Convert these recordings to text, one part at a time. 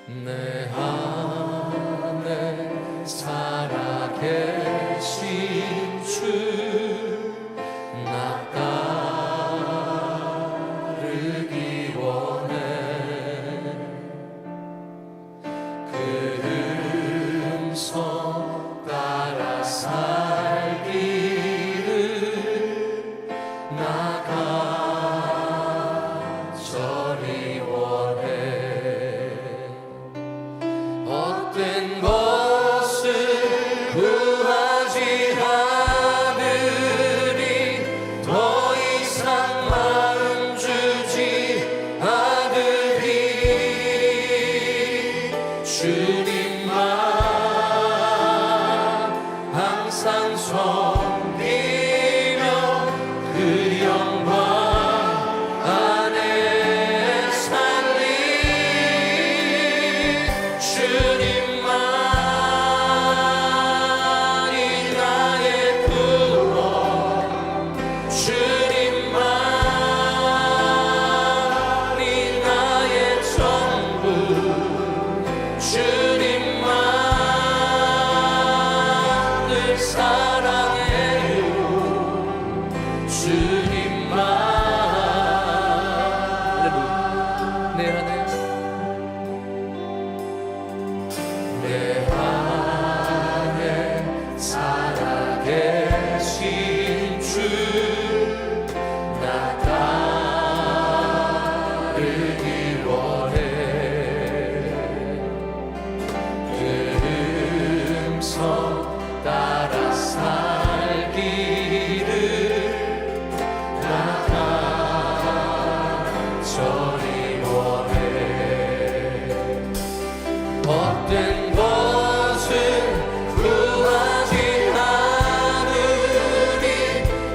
내 안에 살아계신 주 나 따르기 원해. 그 음성 따라 살기를 나 간절히 원해. 헛된 것을 구하지 않으리, 더 이상 마음 주지 않으리. 주님만 항상 섬기며 그 영광 안에 살리. 주님만이 나의 구원, 주님만이 나의 전부, 주님만을 사랑해요. 주님만. 내 안에 살아계신 주 나 따르기 원해. 그 음성 따라 살기를 나 간절히 원해. 헛된 것을 구하지 않으리,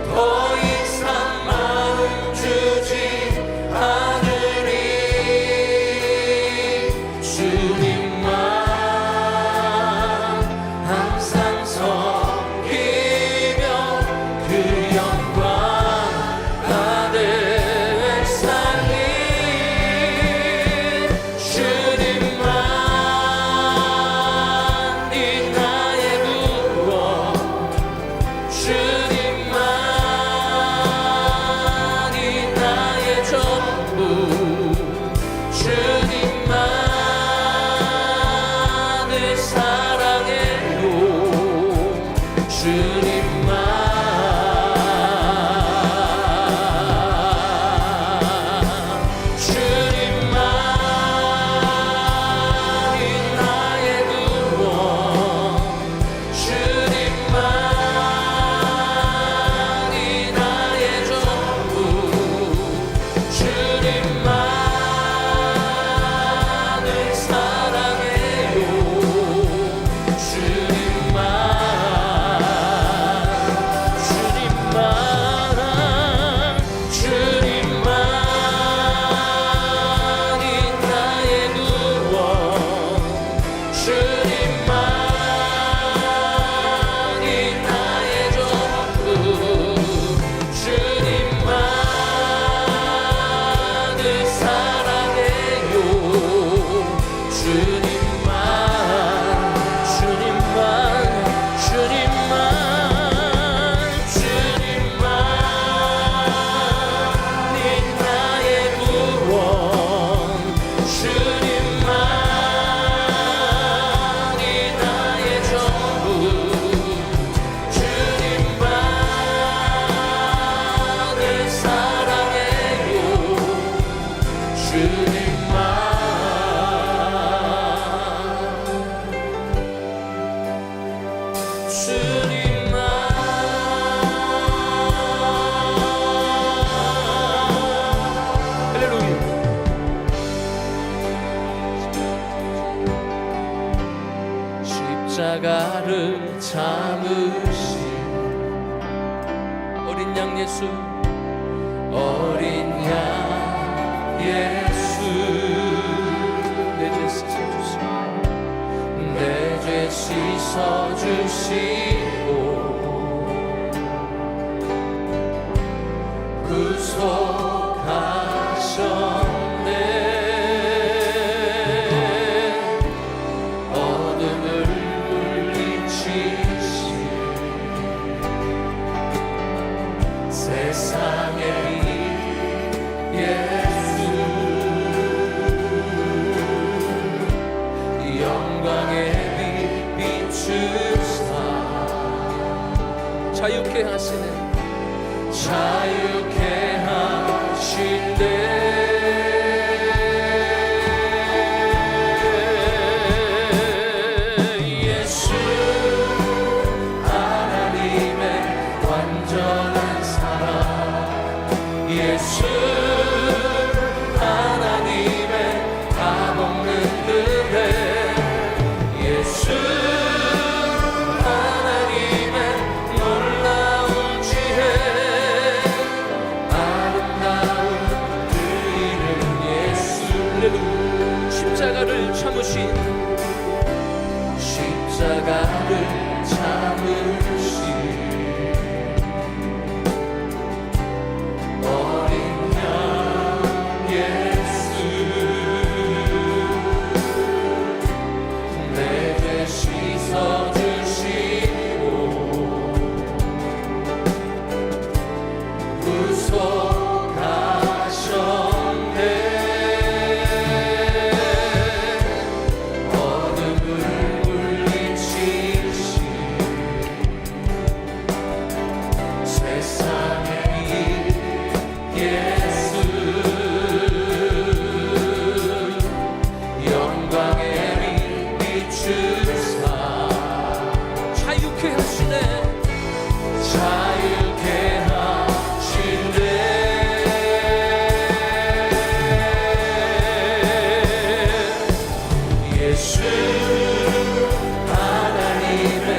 더 이상 마음 주지 않으리. 주님만 항상 섬기며 그 영광 안에 살리. 주님만이 나의 구원, 주님만이 나의 전부, 주님만을 사랑해요. 주님만. 주님만이 나의 구원, 주님만이 나의 전부, 주님만을 사랑해요. 주님만. 주님만이 나의 구원, 주님만이 나의 전부, 주님만을 사랑해요. 주님만. 주님만. 주님만. 주님만이 나의 구원, 주님만이 나의 전부, 주님만을 사랑해요. 주님만. 주님만. 할렐루야. 십자가를 참으신 어린 양 예수, 어린 양 예수, 내 죄 씻어주시고, 내 죄 씻어주시고 구속하셨네. 예수 하나님의 답없는 은혜 예수 하나님의 놀라운 지혜 아름다운 그 이름 예수 십자가를 참으신 십자가를 참으신 어린 양 예수 내 죄 씻어주시고 구속하셨네 어둠을 물리치신 세상의 빛 예수 영광의 빛 비추사 자유케 하시네 자유케 하시네 예수 하나님의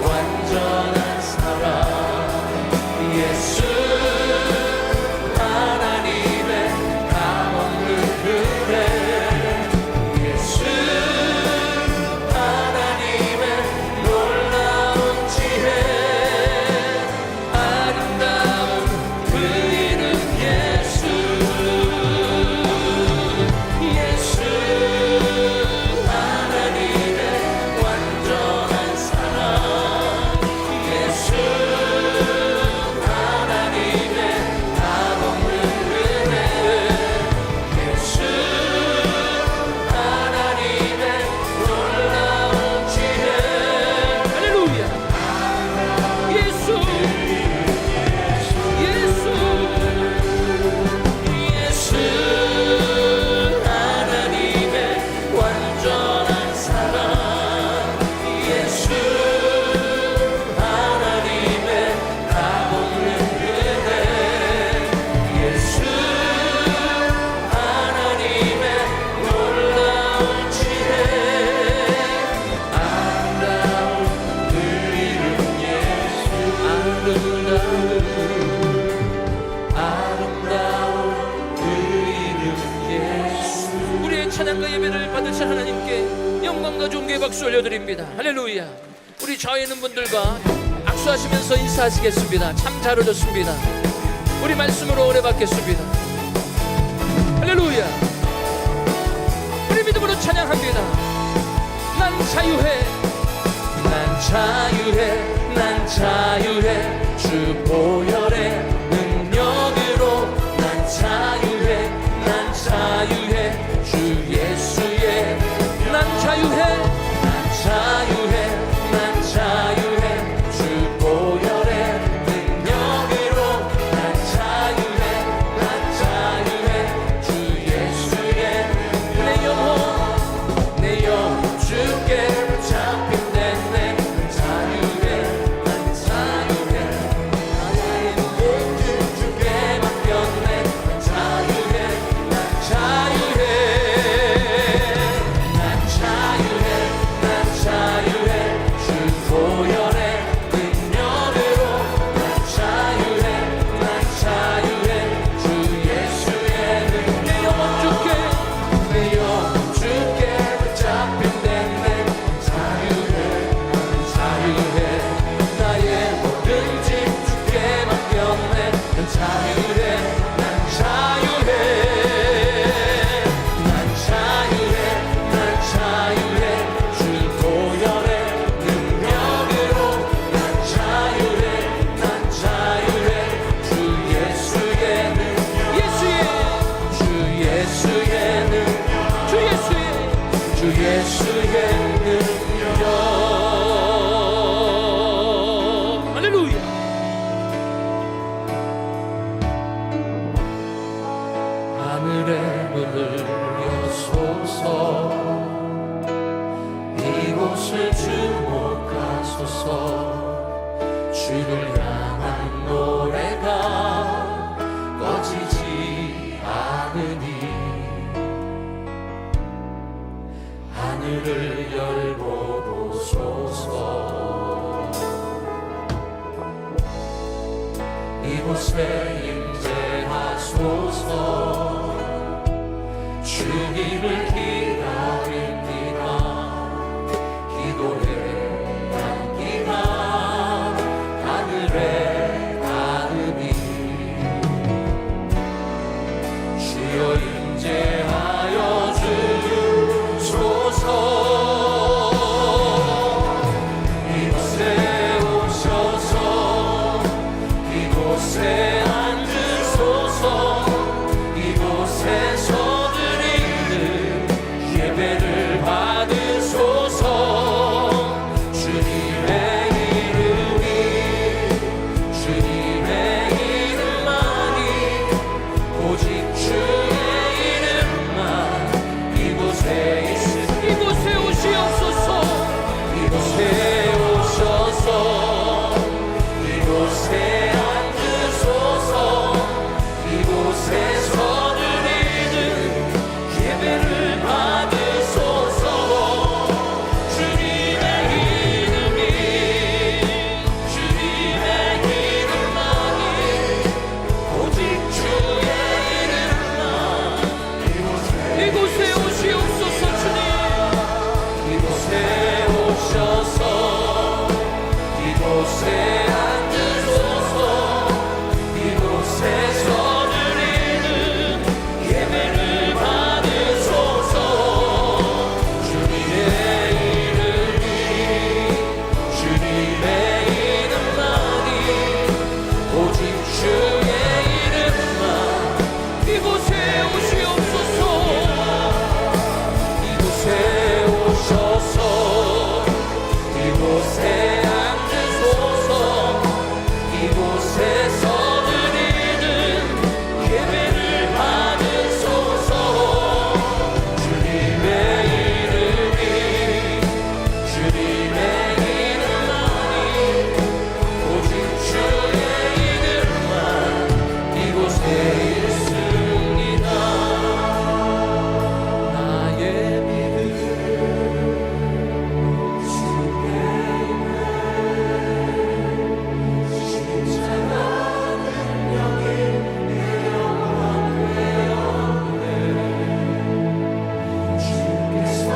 완전한 사랑 예수 하나님의 답없는 은혜 예수 하나님의 놀라운 지혜 아름다운 그 이름 예수 예수 하나님의 완전한 사랑 예수 하나님의 답없는 은혜 예수 하나님의 놀라운 지혜 할렐루야 예수 예수 예수 하나님의 완전한 사랑 예수 하나님의 답없는 은혜 예수 하나님의 놀라운 지혜 아름다운 그 이름 예수 아름다운 그 이름 예수 우리의 찬양과 예배를 받으신 하나님께 영광과 존귀의 박수 올려드립니다. 할렐루야. 우리 좌우에 있는 분들과 악수하시면서 인사하시겠습니다. 참 잘 오셨습니다. 우리 말씀으로 오래 받겠습니다. 할렐루야. 우리 믿음으로 찬양합니다. 난 자유해 난 자유해 난 자유해 주 보혈의 능력으로 난 자유해 난 자유해 주 예수의 난 자유해 난 자유해 난 자유해 주 보혈의 능력으로 난 자유해 난 자유해 주 예수의 내 영혼 주께 붙잡힌 내 자유해 난 자유해 나의 모든 주께 맡겼네 난 자유해 난 자유해 난 자유해 난 자유해 주 보혈의 능력으로 난 자유해 난 자유해 주 예수의 내 영혼 주께 붙잡힌 내 자유해 난 자유해 나의 모든 짐 주께 맡겼네 난 자유해 난 자유해 난 자유해 난 자유해 주 보혈의 능력으로 난 자유해 난 자유해 주 예수의 능력 주 예수의 능력 주 예수의 능력 할렐루야. 하늘의 문을 여소서 이곳을 주목하소서 주를 향한 노래가 꺼지지 하느니 하늘을 열고 보소서. 이곳에 임재하소서. 주님을 기다립니다. 기도해 담기나 하늘에 닿으니 주여 임재하여 주소서. 이곳에 오셔서 이곳에 앉으소서. 이곳에서 드리는 예배를 받으소서. 주님의 이름이 주님의 이름만이 오직 주의 이름만 이곳에 있으니 이곳에 오시옵소서. 이곳에 오셔서 이곳에 앉으소서. 이곳에서 드리는 예배를 받으소서. 주님의 이름이 주님의 이름만이 오직 주의 이름만 이곳에 오시옵소서. 주님 이곳에 오셔서 이곳에 앉으소서. 이곳에서 드리는 예배를 받으소서. 주님의 이름이 주님의 이름만이 오직 주의 이름만 이곳에 오시옵소서. 이곳에 오셔서 이곳에 앉으소서. 이곳에서 드리는 예배를 받으소서. 주님의 이름이 주님의 이름만이 오직 주의 이름만 이곳에 있습니다. 나의 믿음 주의 십자가는 여기 내 영광 되었네. 주께서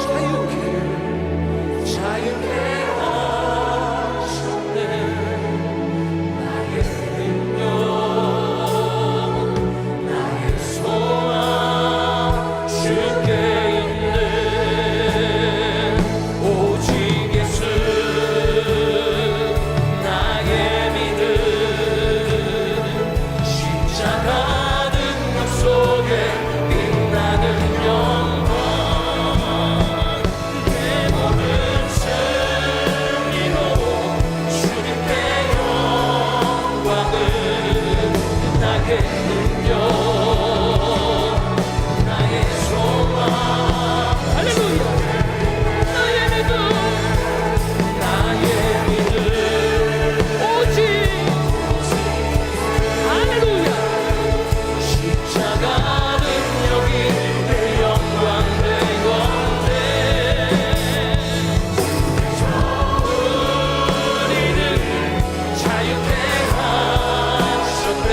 자유케 하셨네. 나의 능력 나의 소망 주께 있네. 오직 예수 나의 믿음 십자가 능력 속에 빛나는 영광 내 모든 승리로 주님께 영광을 나의 능력 나의 소망 할렐루야. 나의 믿음 오직 할렐루야. 십자가 능력이 내 영광 되건대. 우리를 자유케 하셨네.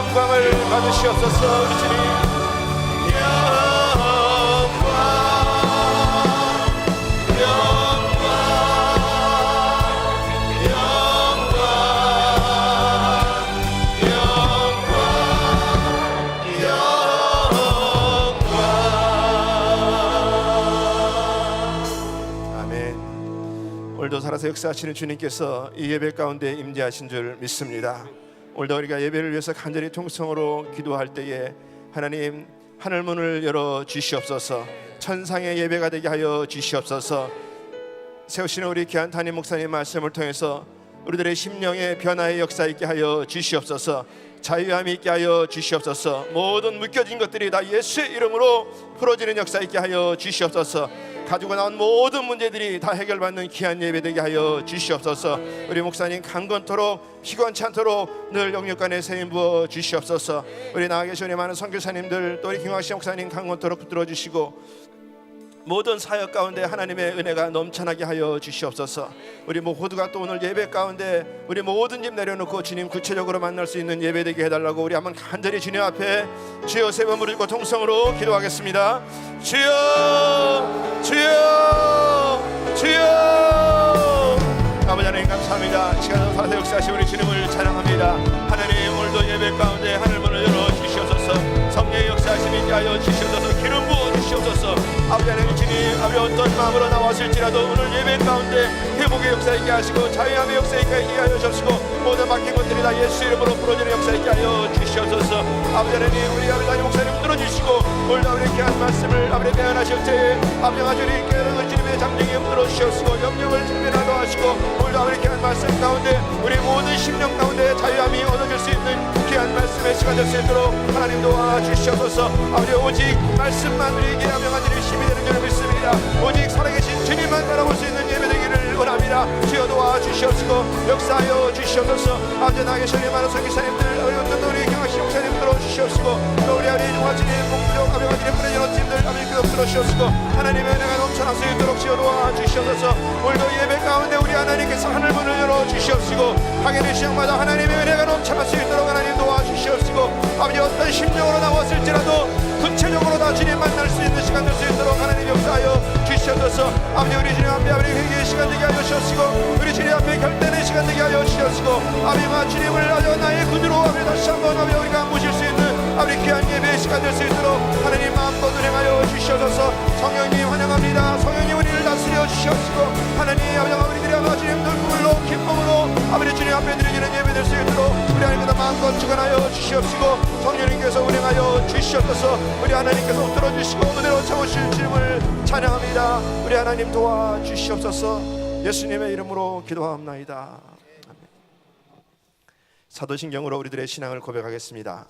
영광을 받으시옵소서. 우리 주님 오늘도 살아서 역사하시는 주님께서 이 예배 가운데 임재하신 줄 믿습니다. 오늘도 우리가 예배를 위해서 간절히 통성으로 기도할 때에 하나님 하늘 문을 열어 주시옵소서. 천상의 예배가 되게 하여 주시옵소서. 세우시는 우리 귀한 담임 목사님 말씀을 통해서 우리들의 심령의 변화의 역사 있게 하여 주시옵소서. 자유함이 있게 하여 주시옵소서. 모든 묶여진 것들이 다 예수의 이름으로 풀어지는 역사 있게 하여 주시옵소서. 가지고 나온 모든 문제들이 다 해결받는 귀한 예배 되게 하여 주시옵소서. 우리 목사님 강건토록 피곤치 않도록 늘 영육간에 세임 부어 주시옵소서. 우리 나와 계신 많은 선교사님들 또 우리 김학시 목사님 강건토록 붙들어 주시고 모든 사역 가운데 하나님의 은혜가 넘쳐나게 하여 주시옵소서. 우리 모두가 또 오늘 예배 가운데 우리 모든 집 내려놓고 주님 구체적으로 만날 수 있는 예배 되게 해달라고 우리 한번 간절히 주님 앞에 주여 세 번 부르고 통성으로 기도하겠습니다. 주여 주여 주여. 아버지 하나님 감사합니다. 시간을 살아서 역사하신 우리 주님을 찬양합니다. 하나님 오늘도 예배 가운데 하늘문을 열어 주시옵소서. 성령의 역사하심이 있게 하여 주시옵소서. 기름 부어 주시옵소서. 아버지 하나님 주님 아버지 어떤 마음으로 나왔을지라도 오늘 예배 가운데 회복의 역사 있게 하시고 자유함의 역사 있게 하여 주시고 모든 막힌 것들이 다 예수 이름으로 풀어지는 역사 있게 하여 주시옵소서. 아버지 하나님 우리 아버지 하나님 목사님 들어주시고 오늘도 우리 귀한 말씀을 아버지 대안하실 때에 아버지 하나님 깨어난 주님의 잠정에 흔들어 주시옵시고 영역을 증명하게 하시고 오늘도 아버지 귀한 말씀 가운데 우리 모든 심령 가운데 자유함이 얻어질 수 있는 귀한 말씀의 시간 될 수 있도록 하나님 도와주시옵소서. 아버지 오직 말씀만 우리에게 명하시는 힘이 되는 줄 믿습니다. 오직 살아계신 주님만 바라볼 수 있는 예배 되기를 원합니다. 주여 도와주시옵시고 역사하여 주시옵소서. 아버지 나에게 전에 많은 선교사님들 우리 경학시 목사님 들어주시옵시고 또 우리 아버지 종화진의 공부적 아버지의 프레젠 팀들 아버지 기도 들어주시옵시고 하나님의 은혜가 넘쳐날 수 있도록 주여 도와주시옵소서. 오늘도 예배 가운데 우리 하나님께서 하늘 문을 열어주시옵시고 하게 된 시간마다 하나님의 은혜가 넘쳐날 수 있도록 하나님 도와주시옵시고 아버지 어떤 심령으로 나왔을지라도 구체적으로 다 주님 만날 수 있는 시간 될 수 있도록 하나님 역사하여 주시옵소서. 아버지 우리 주님 앞에 아버지 회개의 시간 되게 하여 주시옵시고 우리 주님 앞에 결단의 시간 되게 하여 주시옵시고 아버지와 주님을 아주 나의 구주로 아버지 다시 한번 아버지 우리가 모실 수 있는 아버지 귀한 예배의 시간 될 수 있도록 하나님 마음껏 은행하여 주시옵소서. 성령님 환영합니다. 성령님 우리를 다스려 주시옵시고 하나님 아버지 우리들이 아버지 주님 눈물로 기쁨으로 아버지 주님 앞에 드리는 예배 될 수 있도록 우리 하나님보다 마음껏 주관하여 주시옵시고 성령님께서 운행하여 주시옵소서. 우리 하나님께서 붙들어 주시고 그대로 참으실 주님을 찬양합니다. 우리 하나님 도와주시옵소서. 예수님의 이름으로 기도하옵나이다. 사도신경으로 우리들의 신앙을 고백하겠습니다.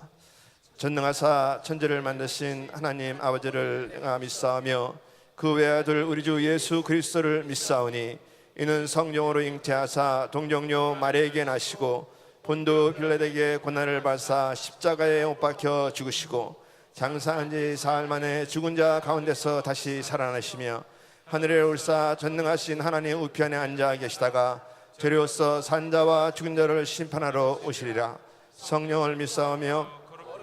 전능하사 천지를 만드신 하나님 아버지를 내가 믿사오며 그 외아들 우리 주 예수 그리스도를 믿사오니 이는 성령으로 잉태하사 동정녀 마리아에게 나시고 본도 빌라에게 고난을 받사 십자가에 못 박혀 죽으시고 장사한 지 사흘 만에 죽은 자 가운데서 다시 살아나시며 하늘에 올사 전능하신 하나님 우편에 앉아 계시다가 되려서 산자와 죽은 자를 심판하러 오시리라. 성령을 믿사오며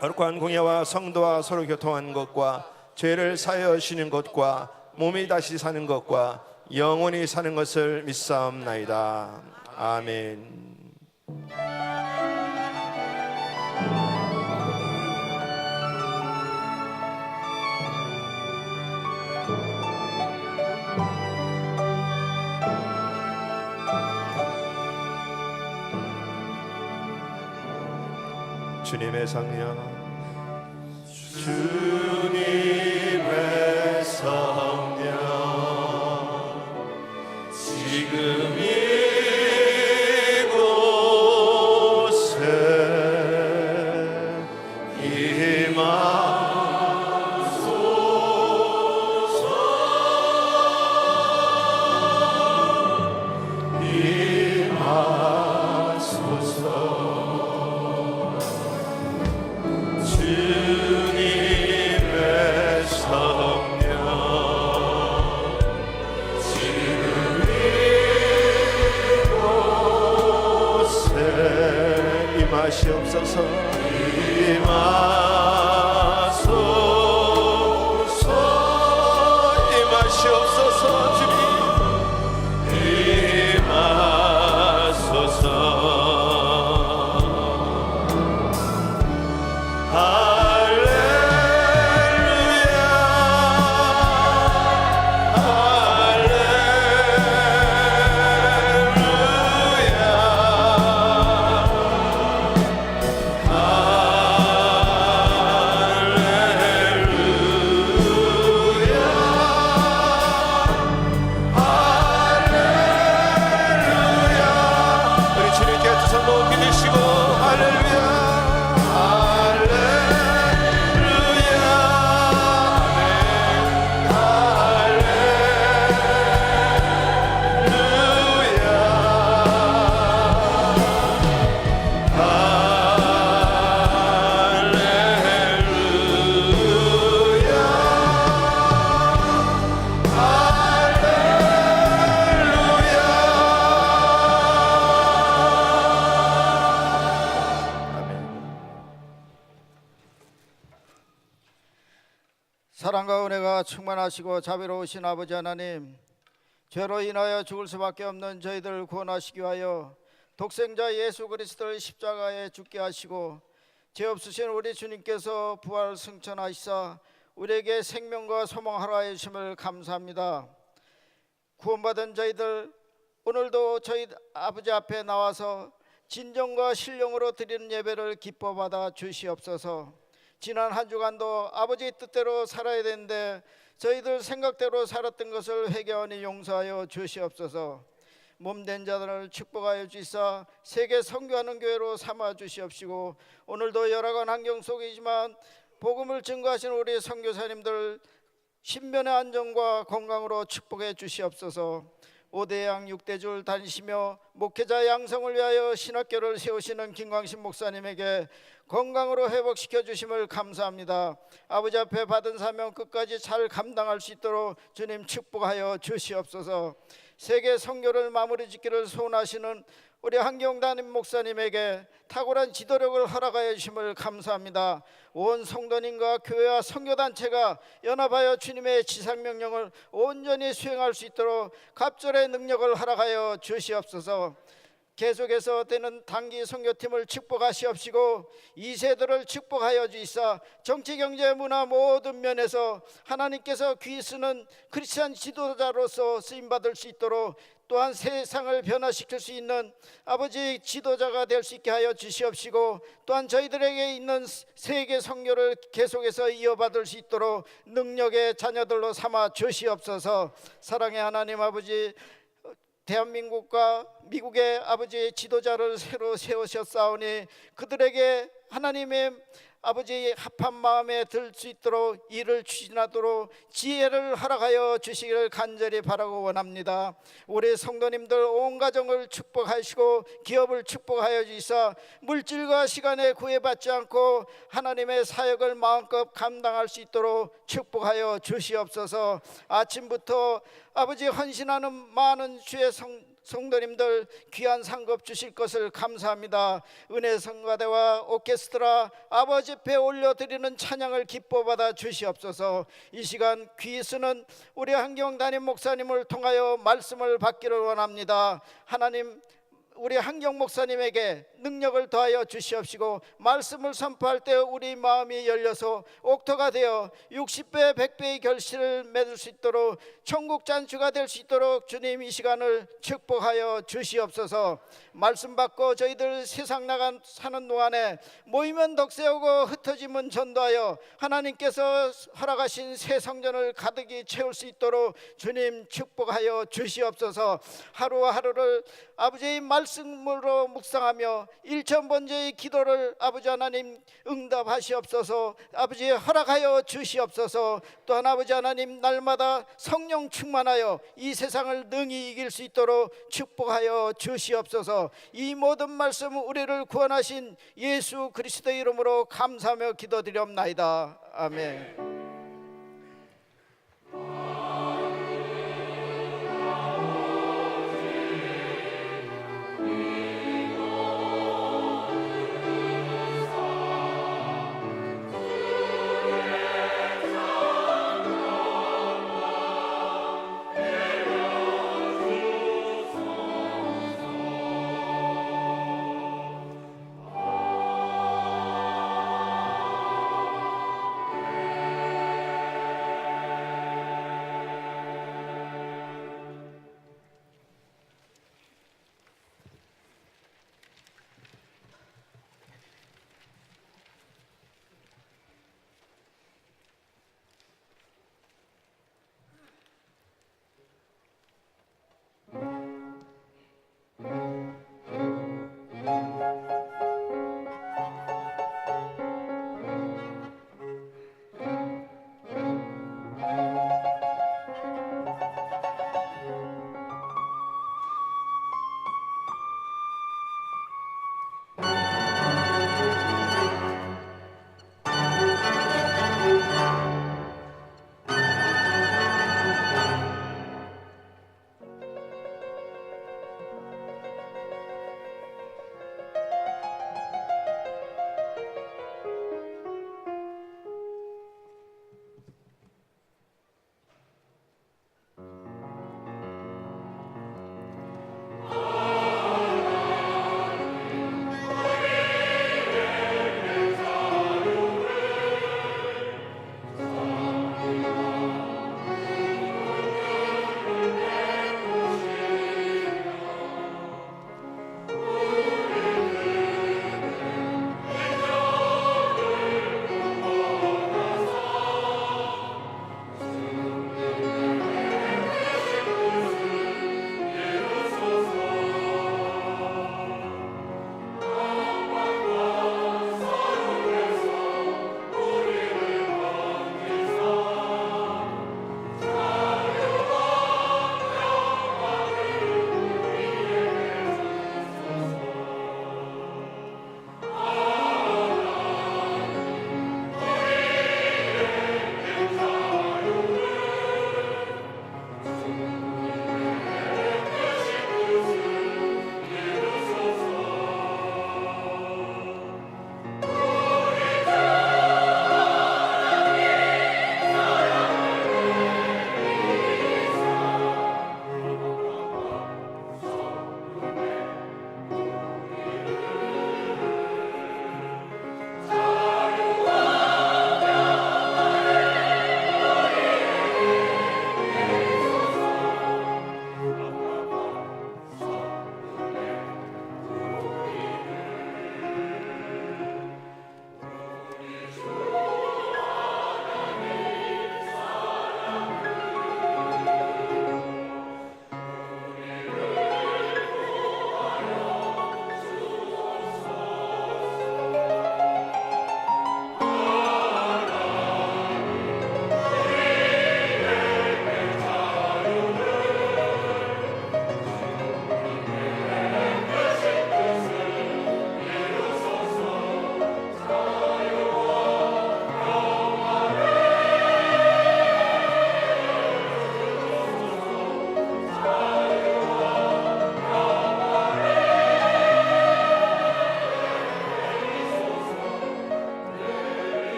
거룩한 공예와 성도와 서로 교통하는 것과 죄를 사하여 주시는 것과 몸이 다시 사는 것과 영원히 사는 것을 믿사옵나이다. 아멘. 주님의 성령 주님의 성령 지금 이곳에 임하소서. 사랑과 은혜가 충만하시고 자비로우신 아버지 하나님, 죄로 인하여 죽을 수밖에 없는 저희들을 구원하시기 위하여 독생자 예수 그리스도를 십자가에 죽게 하시고 죄 없으신 우리 주님께서 부활 승천하시사 우리에게 생명과 소망하라 하심을 감사합니다. 구원받은 저희들 오늘도 저희 아버지 앞에 나와서 진정과 신령으로 드리는 예배를 기뻐 받아 주시옵소서. 지난 한 주간도 아버지의 뜻대로 살아야 되는데 저희들 생각대로 살았던 것을 회개하니 용서하여 주시옵소서. 몸된 자들을 축복하여 주시사 세계 선교하는 교회로 삼아 주시옵시고, 오늘도 열악한 환경 속이지만 복음을 증거하시는 우리 선교사님들 신변의 안정과 건강으로 축복해 주시옵소서. 5대양 6대줄 다니시며 목회자 양성을 위하여 신학교를 세우시는 김광신 목사님에게 건강으로 회복시켜 주심을 감사합니다. 아버지 앞에 받은 사명 끝까지 잘 감당할 수 있도록 주님 축복하여 주시옵소서. 세계 선교를 마무리 짓기를 소원하시는 우리 한경 담임 목사님에게 탁월한 지도력을 허락하여 주심을 감사합니다. 온 성도님과 교회와 선교단체가 연합하여 주님의 지상명령을 온전히 수행할 수 있도록 갑절의 능력을 허락하여 주시옵소서. 계속해서 되는 단기 선교팀을 축복하시옵시고 2세들을 축복하여 주시사 정치, 경제, 문화 모든 면에서 하나님께서 귀 쓰는 크리스찬 지도자로서 쓰임받을 수 있도록, 또한 세상을 변화시킬 수 있는 아버지 지도자가 될 수 있게 하여 주시옵시고, 또한 저희들에게 있는 세계 선교를 계속해서 이어받을 수 있도록 능력의 자녀들로 삼아 주시옵소서. 사랑의 하나님 아버지, 대한민국과 미국의 아버지의 지도자를 새로 세우셨사오니 그들에게 하나님의 아버지의 합한 마음에 들 수 있도록 일을 추진하도록 지혜를 허락하여 주시기를 간절히 바라고 원합니다. 우리 성도님들 온 가정을 축복하시고 기업을 축복하여 주시사 물질과 시간에 구애받지 않고 하나님의 사역을 마음껏 감당할 수 있도록 축복하여 주시옵소서. 아침부터 아버지 헌신하는 많은 주의 성도님들 귀한 상급 주실 것을 감사합니다. 은혜 성가대와 오케스트라 아버지 앞에 올려드리는 찬양을 기뻐받아 주시옵소서. 이 시간 귀 쓰는 우리 한경 담임 목사님을 통하여 말씀을 받기를 원합니다. 하나님, 우리 한경 목사님에게 능력을 더하여 주시옵시고 말씀을 선포할 때 우리 마음이 열려서 옥토가 되어 60배 100배의 결실을 맺을 수 있도록 천국 잔치가 될 수 있도록 주님 이 시간을 축복하여 주시옵소서. 말씀 받고 저희들 세상 나가 사는 동안에 모이면 덕세우고 흩어지면 전도하여 하나님께서 허락하신 새 성전을 가득히 채울 수 있도록 주님 축복하여 주시옵소서. 하루하루를 아버지의 말씀으로 묵상하며 일천번제의 기도를 아버지 하나님 응답하시옵소서. 아버지 허락하여 주시옵소서. 또한 아버지 하나님 날마다 성령 충만하여 이 세상을 능히 이길 수 있도록 축복하여 주시옵소서. 이 모든 말씀 우리를 구원하신 예수 그리스도의 이름으로 감사하며 기도드리옵나이다. 아멘.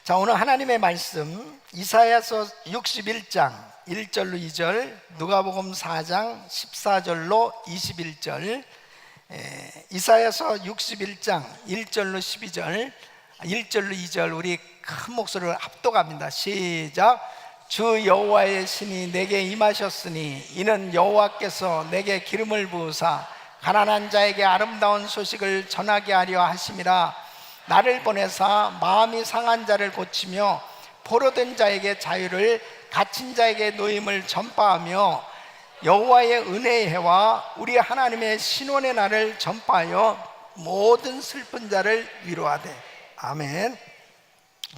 자, 오늘 하나님의 말씀 이사야서 61장 1절로 2절, 누가복음 4장 14절로 21절, 이사야서 61장 1절로 12절, 1절로 2절 우리 큰 목소리를 합독합니다. 시작. 주 여호와의 신이 내게 임하셨으니 이는 여호와께서 내게 기름을 부으사 가난한 자에게 아름다운 소식을 전하게 하려 하심이라. 나를 보내사 마음이 상한 자를 고치며 포로된 자에게 자유를, 갇힌 자에게 노임을 전파하며 여호와의 은혜의 해와 우리 하나님의 신원의 날을 전파하여 모든 슬픈 자를 위로하되. 아멘.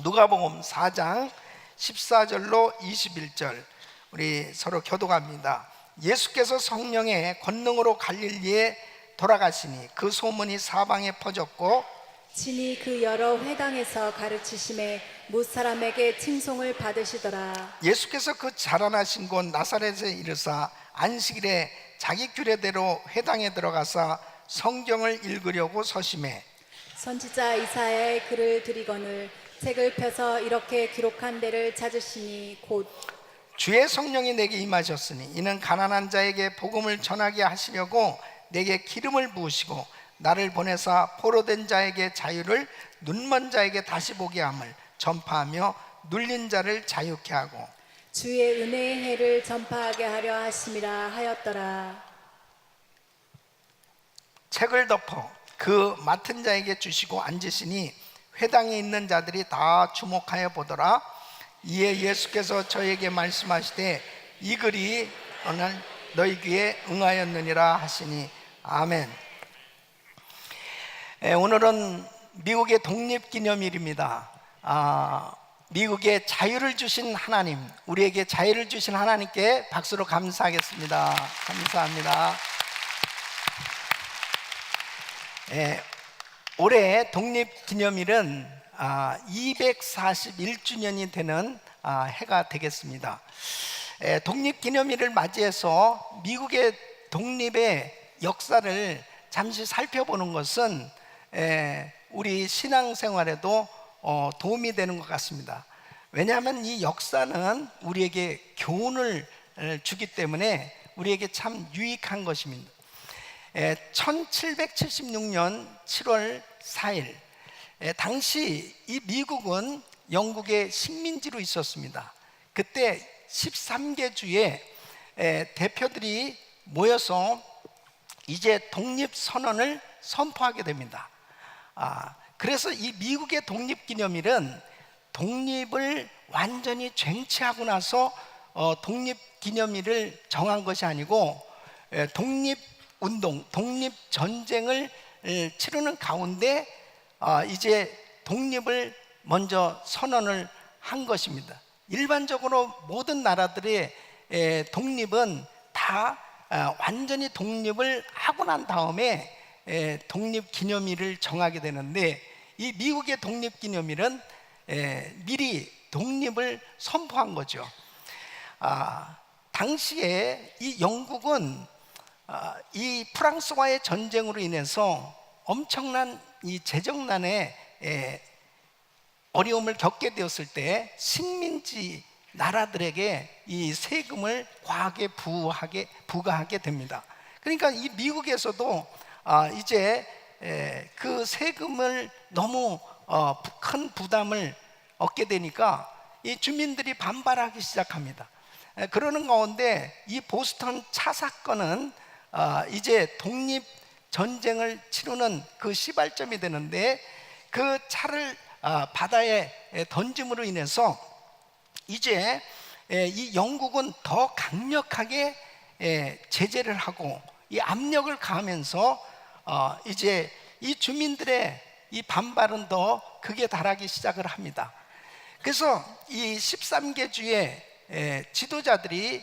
누가복음 4장 14절로 21절 우리 서로 교독합니다. 예수께서 성령의 권능으로 갈릴리에 돌아가시니 그 소문이 사방에 퍼졌고 친히 그 여러 회당에서 가르치심에 무사람에게 칭송을 받으시더라. 예수께서 그 자라나신 곳 나사렛에 이르사 안식일에 자기 규례대로 회당에 들어가서 성경을 읽으려고 서심해 선지자 이사야의 글을 드리거늘 책을 펴서 이렇게 기록한 데를 찾으시니 곧 주의 성령이 내게 임하셨으니 이는 가난한 자에게 복음을 전하게 하시려고 내게 기름을 부으시고 나를 보내사 포로된 자에게 자유를, 눈먼 자에게 다시 보게 함을 전파하며 눌린 자를 자유케 하고 주의 은혜의 해를 전파하게 하려 하심이라 하였더라. 책을 덮어 그 맡은 자에게 주시고 앉으시니 회당에 있는 자들이 다 주목하여 보더라. 이에 예수께서 저에게 말씀하시되 이 글이 오늘 너희 귀에 응하였느니라 하시니. 아멘. 오늘은 미국의 독립기념일입니다. 미국에 자유를 주신 하나님, 우리에게 자유를 주신 하나님께 박수로 감사하겠습니다. 감사합니다. 올해 독립기념일은 241주년이 되는 해가 되겠습니다. 독립기념일을 맞이해서 미국의 독립의 역사를 잠시 살펴보는 것은 우리 신앙생활에도 도움이 되는 것 같습니다. 왜냐하면 이 역사는 우리에게 교훈을 주기 때문에 우리에게 참 유익한 것입니다. 1776년 7월 4일 당시 이 미국은 영국의 식민지로 있었습니다. 그때 13개 주의 대표들이 모여서 이제 독립선언을 선포하게 됩니다. 그래서 이 미국의 독립기념일은 독립을 완전히 쟁취하고 나서 독립기념일을 정한 것이 아니고 독립운동, 독립전쟁을 치르는 가운데 이제 독립을 먼저 선언을 한 것입니다. 일반적으로 모든 나라들의 독립은 다 완전히 독립을 하고 난 다음에 독립기념일을 정하게 되는데 이 미국의 독립기념일은 미리 독립을 선포한 거죠. 당시에 이 영국은 이 프랑스와의 전쟁으로 인해서 엄청난 이 재정난에 어려움을 겪게 되었을 때 식민지 나라들에게 이 세금을 과하게 부과하게 됩니다. 그러니까 이 미국에서도 이제 그 세금을 너무 큰 부담을 얻게 되니까 이 주민들이 반발하기 시작합니다. 그러는 가운데 이 보스턴 차 사건은 이제 독립 전쟁을 치르는 그 시발점이 되는데 그 차를 바다에 던짐으로 인해서 이제 이 영국은 더 강력하게 제재를 하고 이 압력을 가하면서 이제 이 주민들의 이 반발은 더 극에 달하기 시작을 합니다. 그래서 이 13개 주의 지도자들이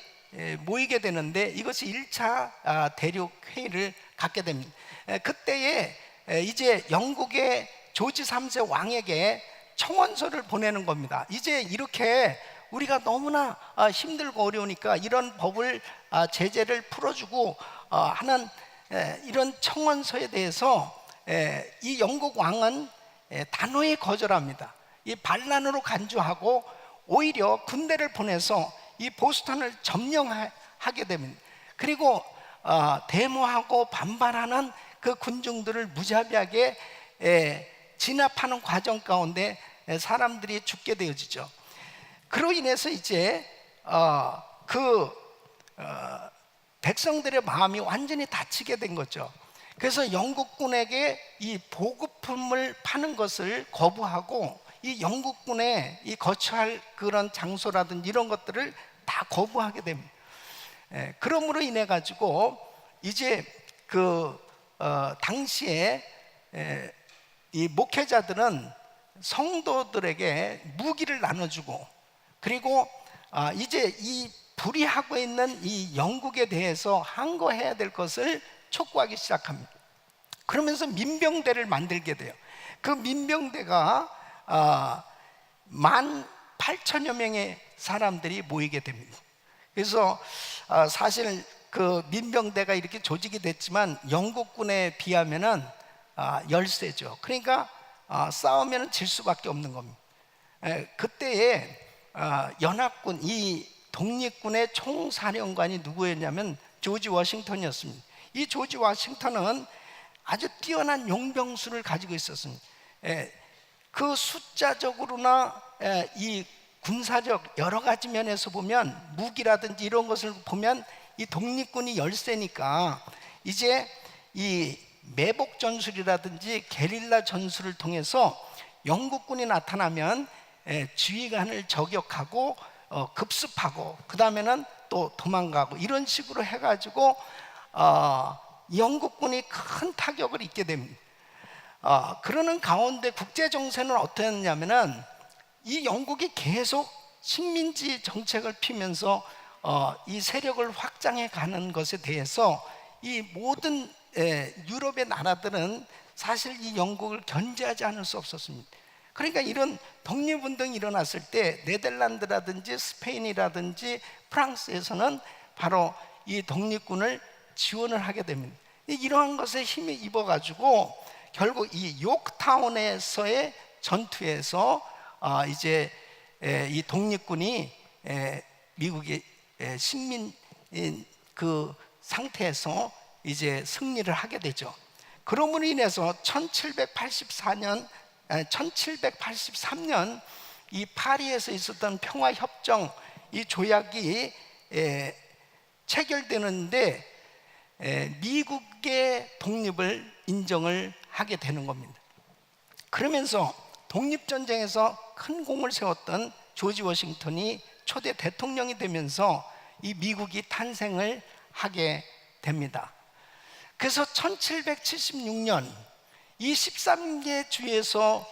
모이게 되는데 이것이 1차 대륙 회의를 갖게 됩니다. 그때에 이제 영국의 조지 3세 왕에게 청원서를 보내는 겁니다. 이제 이렇게 우리가 너무나 힘들고 어려우니까 이런 법을 제재를 풀어주고 하는 이런 청원서에 대해서 이 영국 왕은 단호히 거절합니다. 이 반란으로 간주하고 오히려 군대를 보내서 이 보스턴을 점령하게 됩니다. 그리고 데모하고 반발하는 그 군중들을 무자비하게 진압하는 과정 가운데 사람들이 죽게 되어지죠. 그로 인해서 이제 백성들의 마음이 완전히 닫히게 된 거죠. 그래서 영국군에게 이 보급품을 파는 것을 거부하고 이 영국군의 이 거처할 그런 장소라든지 이런 것들을 다 거부하게 됩니다. 그러므로 인해 가지고 이제 당시에 이 목회자들은 성도들에게 무기를 나눠주고, 그리고 이제 이 불의하고 있는 이 영국에 대해서 항거해야 될 것을 촉구하기 시작합니다. 그러면서 민병대를 만들게 돼요. 그 민병대가 18,000여 명의 사람들이 모이게 됩니다. 그래서 사실 그 민병대가 이렇게 조직이 됐지만 영국군에 비하면은 열세죠. 그러니까 싸우면 질 수밖에 없는 겁니다. 그때에 연합군, 이 독립군의 총사령관이 누구였냐면 조지 워싱턴이었습니다. 이 조지 워싱턴은 아주 뛰어난 용병수를 가지고 있었습니다. 그 숫자적으로나 이 군사적 여러 가지 면에서 보면, 무기라든지 이런 것을 보면 이 독립군이 열세니까 이제 이 매복 전술이라든지 게릴라 전술을 통해서 영국군이 나타나면 지휘관을 저격하고 급습하고, 그 다음에는 또 도망가고, 이런 식으로 해가지고 영국군이 큰 타격을 입게 됩니다. 그러는 가운데 국제 정세는 어떠했냐면은 이 영국이 계속 식민지 정책을 피면서 이 세력을 확장해 가는 것에 대해서 이 모든 유럽의 나라들은 사실 이 영국을 견제하지 않을 수 없었습니다. 그러니까 이런 독립운동이 일어났을 때 네덜란드라든지 스페인이라든지 프랑스에서는 바로 이 독립군을 지원을 하게 됩니다. 이러한 것에 힘이 입어가지고 결국 이 요크타운에서의 전투에서 이제 이 독립군이 미국의 식민 그 상태에서 이제 승리를 하게 되죠. 그러므로 인해서 1783년 이 파리에서 있었던 평화협정, 이 조약이 체결되는데 미국의 독립을 인정을 하게 되는 겁니다. 그러면서 독립전쟁에서 큰 공을 세웠던 조지 워싱턴이 초대 대통령이 되면서 이 미국이 탄생을 하게 됩니다. 그래서 1776년 이 13개 주에서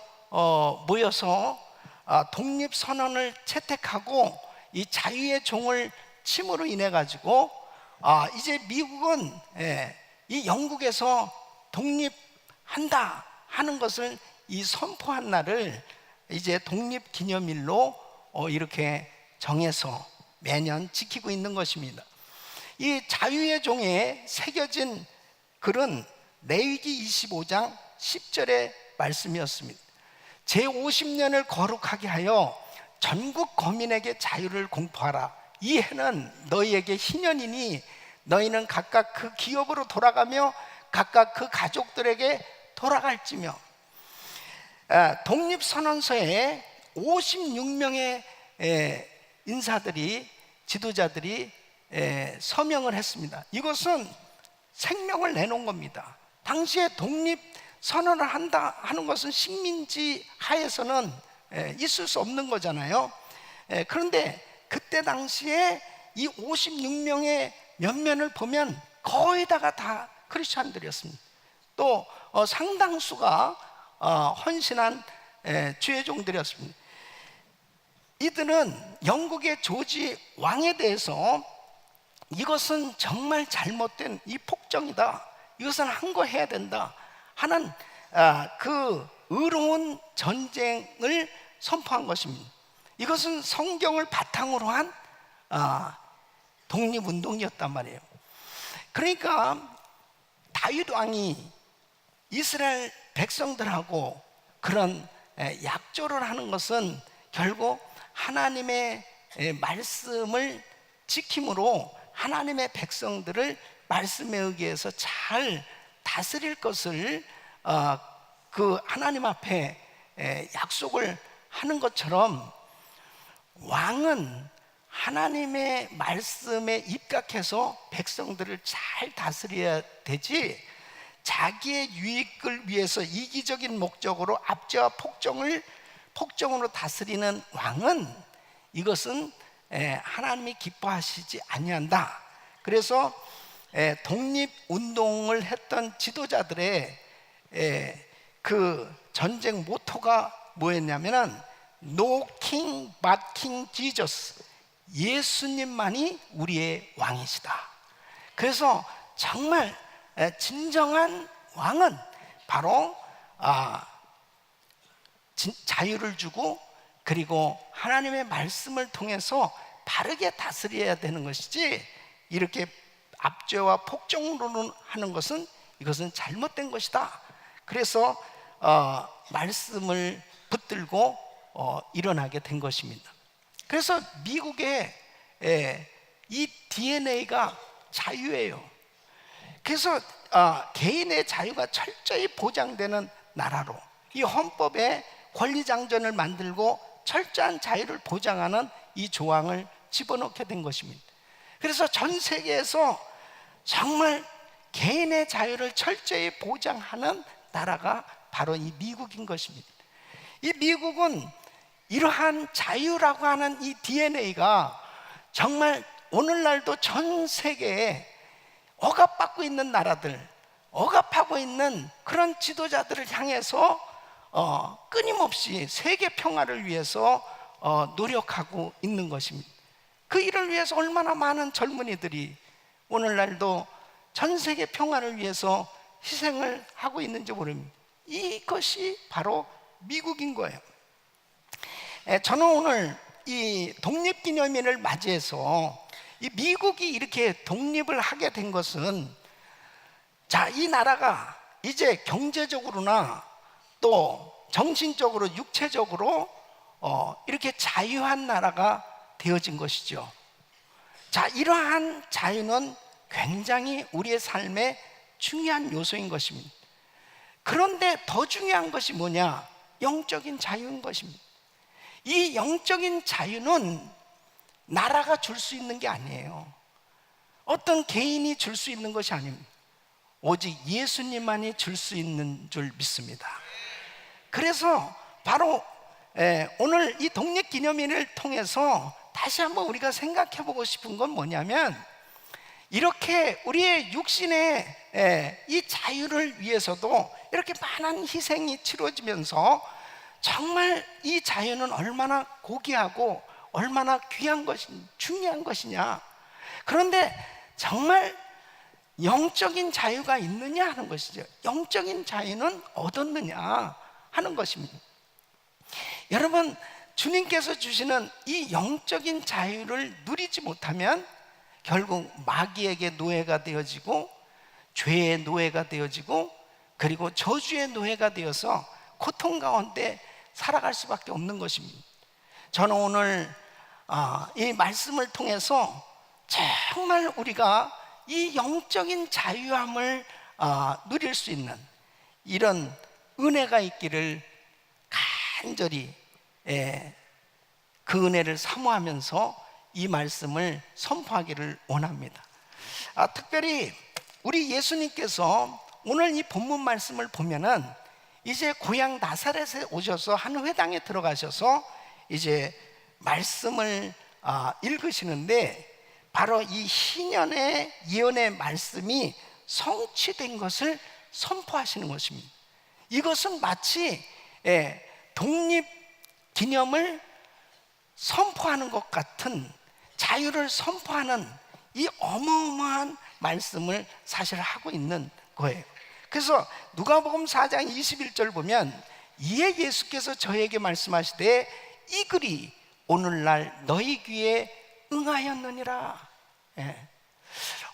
모여서 독립선언을 채택하고 이 자유의 종을 침으로 인해 가지고 이제 미국은 이 영국에서 독립한다 하는 것을 이 선포한 날을 이제 독립기념일로 이렇게 정해서 매년 지키고 있는 것입니다. 이 자유의 종에 새겨진 글은 레위기 25장 10절의 말씀이었습니다. 제50년을 거룩하게 하여 전국 거민에게 자유를 공포하라. 이 해는 너희에게 희년이니 너희는 각각 그 기업으로 돌아가며 각각 그 가족들에게 돌아갈지며. 독립선언서에 56명의 인사들이, 지도자들이 서명을 했습니다. 이것은 생명을 내놓은 겁니다. 당시에 독립선언을 한다 하는 것은 식민지 하에서는 있을 수 없는 거잖아요. 그런데 그때 당시에 이 56명의 면면을 보면 거의 다가 다 크리스찬들이었습니다. 또 상당수가 헌신한 주의 종들이었습니다. 이들은 영국의 조지 왕에 대해서 이것은 정말 잘못된 이 폭정이다, 이것은 항거해야 된다 하는 그 의로운 전쟁을 선포한 것입니다. 이것은 성경을 바탕으로 한 독립운동이었단 말이에요. 그러니까 다윗 왕이 이스라엘 백성들하고 그런 약조를 하는 것은 결국 하나님의 말씀을 지킴으로 하나님의 백성들을 말씀에 의해서 잘 다스릴 것을 그 하나님 앞에 약속을 하는 것처럼, 왕은 하나님의 말씀에 입각해서 백성들을 잘 다스려야 되지, 자기의 유익을 위해서 이기적인 목적으로 압제와 폭정으로 다스리는 왕은, 이것은 하나님이 기뻐하시지 아니한다. 그래서 독립운동을 했던 지도자들의 그 전쟁 모토가 뭐였냐면은 No King but King Jesus, 예수님만이 우리의 왕이시다. 그래서 정말 진정한 왕은 바로 자유를 주고, 그리고 하나님의 말씀을 통해서 바르게 다스려야 되는 것이지, 이렇게 압제와 폭정으로 하는 것은, 이것은 잘못된 것이다. 그래서 말씀을 붙들고 일어나게 된 것입니다. 그래서 미국의 이 DNA가 자유예요. 그래서 개인의 자유가 철저히 보장되는 나라로, 이 헌법에 권리장전을 만들고 철저한 자유를 보장하는 이 조항을 집어넣게 된 것입니다. 그래서 전 세계에서 정말 개인의 자유를 철저히 보장하는 나라가 바로 이 미국인 것입니다. 이 미국은 이러한 자유라고 하는 이 DNA가 정말 오늘날도 전 세계에 억압받고 있는 나라들, 억압하고 있는 그런 지도자들을 향해서 끊임없이 세계 평화를 위해서 노력하고 있는 것입니다. 그 일을 위해서 얼마나 많은 젊은이들이 오늘날도 전 세계 평화를 위해서 희생을 하고 있는지 모릅니다. 이것이 바로 미국인 거예요. 저는 오늘 이 독립기념일을 맞이해서 이 미국이 이렇게 독립을 하게 된 것은, 자, 이 나라가 이제 경제적으로나 또 정신적으로, 육체적으로 이렇게 자유한 나라가 되어진 것이죠. 자, 이러한 자유는 굉장히 우리의 삶에 중요한 요소인 것입니다. 그런데 더 중요한 것이 뭐냐? 영적인 자유인 것입니다. 이 영적인 자유는 나라가 줄 수 있는 게 아니에요. 어떤 개인이 줄 수 있는 것이 아닙니다. 오직 예수님만이 줄 수 있는 줄 믿습니다. 그래서 바로 오늘 이 독립기념일을 통해서 다시 한번 우리가 생각해 보고 싶은 건 뭐냐면, 이렇게 우리의 육신의 이 자유를 위해서도 이렇게 많은 희생이 치러지면서 정말 이 자유는 얼마나 고귀하고 얼마나 귀한 중요한 것이냐. 그런데 정말 영적인 자유가 있느냐 하는 것이죠. 영적인 자유는 얻었느냐 하는 것입니다. 여러분, 주님께서 주시는 이 영적인 자유를 누리지 못하면 결국 마귀에게 노예가 되어지고, 죄의 노예가 되어지고, 그리고 저주의 노예가 되어서 고통 가운데 살아갈 수밖에 없는 것입니다. 저는 오늘 이 말씀을 통해서 정말 우리가 이 영적인 자유함을 누릴 수 있는 이런 은혜가 있기를 간절히 그 은혜를 사모하면서 이 말씀을 선포하기를 원합니다. 특별히 우리 예수님께서 오늘 이 본문 말씀을 보면은 이제 고향 나사렛에 오셔서 한 회당에 들어가셔서 이제 말씀을 읽으시는데, 바로 이 시년의 예언의 말씀이 성취된 것을 선포하시는 것입니다. 이것은 마치 독립 기념을 선포하는 것 같은, 자유를 선포하는 이 어마어마한 말씀을 사실 하고 있는 거예요. 그래서 누가복음 4장 21절 보면, 이에 예수께서 저에게 말씀하시되 이 글이 오늘날 너희 귀에 응하였느니라.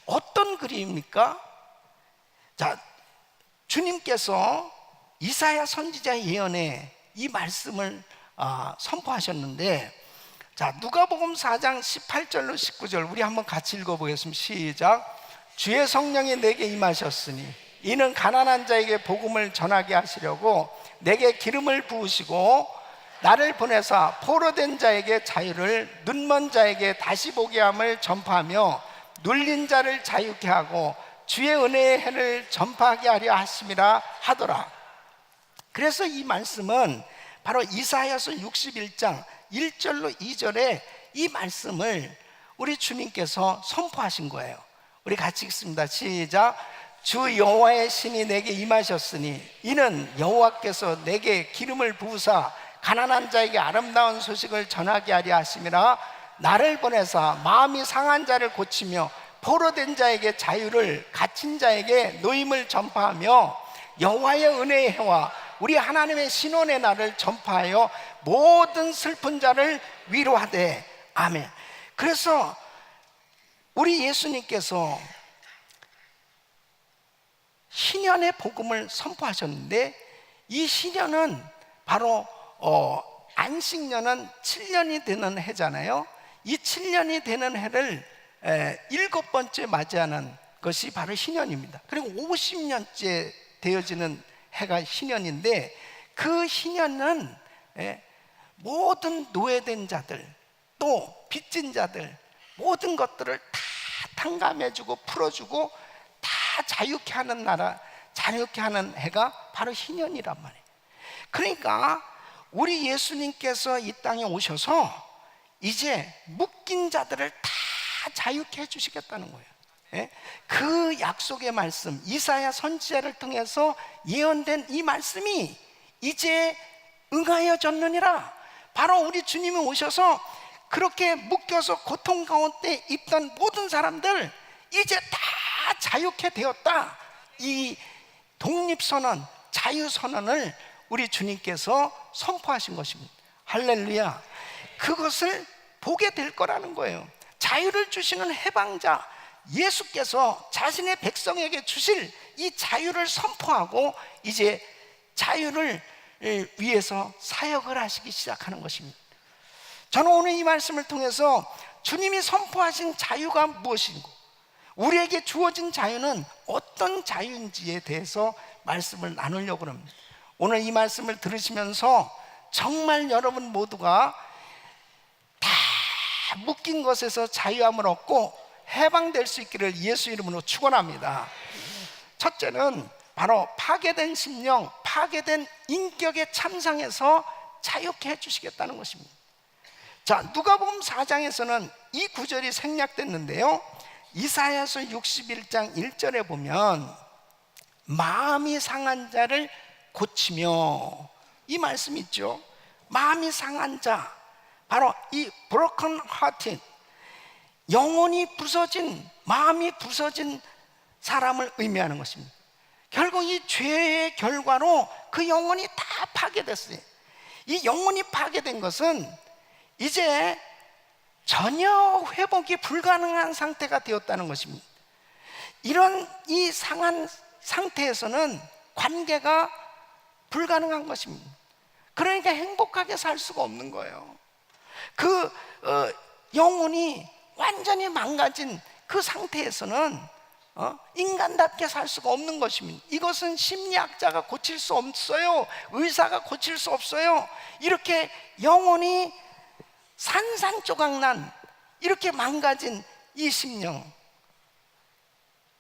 어떤 글입니까? 자, 주님께서 이사야 선지자 예언에 이 말씀을 선포하셨는데, 자, 누가복음 4장 18절로 19절 우리 한번 같이 읽어보겠습니다. 시작. 주의 성령이 내게 임하셨으니 이는 가난한 자에게 복음을 전하게 하시려고 내게 기름을 부으시고 나를 보내사 포로된 자에게 자유를, 눈먼 자에게 다시 보게 함을 전파하며 눌린 자를 자유케 하고 주의 은혜의 해를 전파하게 하려 하심이라 하더라. 그래서 이 말씀은 바로 이사야서 61장 1절로 2절에 이 말씀을 우리 주님께서 선포하신 거예요. 우리 같이 읽습니다. 시작. 주 여호와의 신이 내게 임하셨으니 이는 여호와께서 내게 기름을 부으사 가난한 자에게 아름다운 소식을 전하게 하려 하심이라. 나를 보내사 마음이 상한 자를 고치며 포로된 자에게 자유를, 갇힌 자에게 노임을 전파하며 여호와의 은혜의 해와 우리 하나님의 신원의 날을 전파하여 모든 슬픈 자를 위로하되. 아멘. 그래서 우리 예수님께서 신년의 복음을 선포하셨는데, 이 신년은 바로 안식년은 7년이 되는 해잖아요. 이 7년이 되는 해를 7번째 맞이하는 것이 바로 신년입니다. 그리고 50년째 되어지는 해가 신년인데, 그 신년은 모든 노예된 자들, 또 빚진 자들, 모든 것들을 다 탕감해주고 풀어주고 다 자유케 하는 나라, 자유케 하는 해가 바로 신년이란 말이에요. 그러니까 우리 예수님께서 이 땅에 오셔서 이제 묶인 자들을 다 자유케 해주시겠다는 거예요. 그 약속의 말씀, 이사야 선지자를 통해서 예언된 이 말씀이 이제 응하여졌느니라. 바로 우리 주님이 오셔서 그렇게 묶여서 고통 가운데 있던 모든 사람들 이제 다 자유케 되었다. 이 독립선언, 자유선언을 우리 주님께서 선포하신 것입니다. 할렐루야. 그것을 보게 될 거라는 거예요. 자유를 주시는 해방자 예수께서 자신의 백성에게 주실 이 자유를 선포하고 이제 자유를 위해서 사역을 하시기 시작하는 것입니다. 저는 오늘 이 말씀을 통해서 주님이 선포하신 자유가 무엇인고, 우리에게 주어진 자유는 어떤 자유인지에 대해서 말씀을 나누려고 합니다. 오늘 이 말씀을 들으시면서 정말 여러분 모두가 다 묶인 것에서 자유함을 얻고 해방될 수 있기를 예수 이름으로 축원합니다. 첫째는 바로 파괴된 심령, 파괴된 인격의 참상에서 자유케 해주시겠다는 것입니다. 자, 누가복음 4장에서는 이 구절이 생략됐는데요, 이사야서 61장 1절에 보면 마음이 상한 자를 고치며, 이 말씀 있죠. 마음이 상한 자, 바로 이 broken hearted, 영혼이 부서진, 마음이 부서진 사람을 의미하는 것입니다. 결국 이 죄의 결과로 그 영혼이 다 파괴됐어요. 이 영혼이 파괴된 것은 이제 전혀 회복이 불가능한 상태가 되었다는 것입니다. 이런 이 상한 상태에서는 관계가 불가능한 것입니다. 그러니까 행복하게 살 수가 없는 거예요. 그 영혼이 완전히 망가진 그 상태에서는 인간답게 살 수가 없는 것입니다. 이것은 심리학자가 고칠 수 없어요. 의사가 고칠 수 없어요. 이렇게 영혼이 산산조각난 이렇게 망가진 이 심령,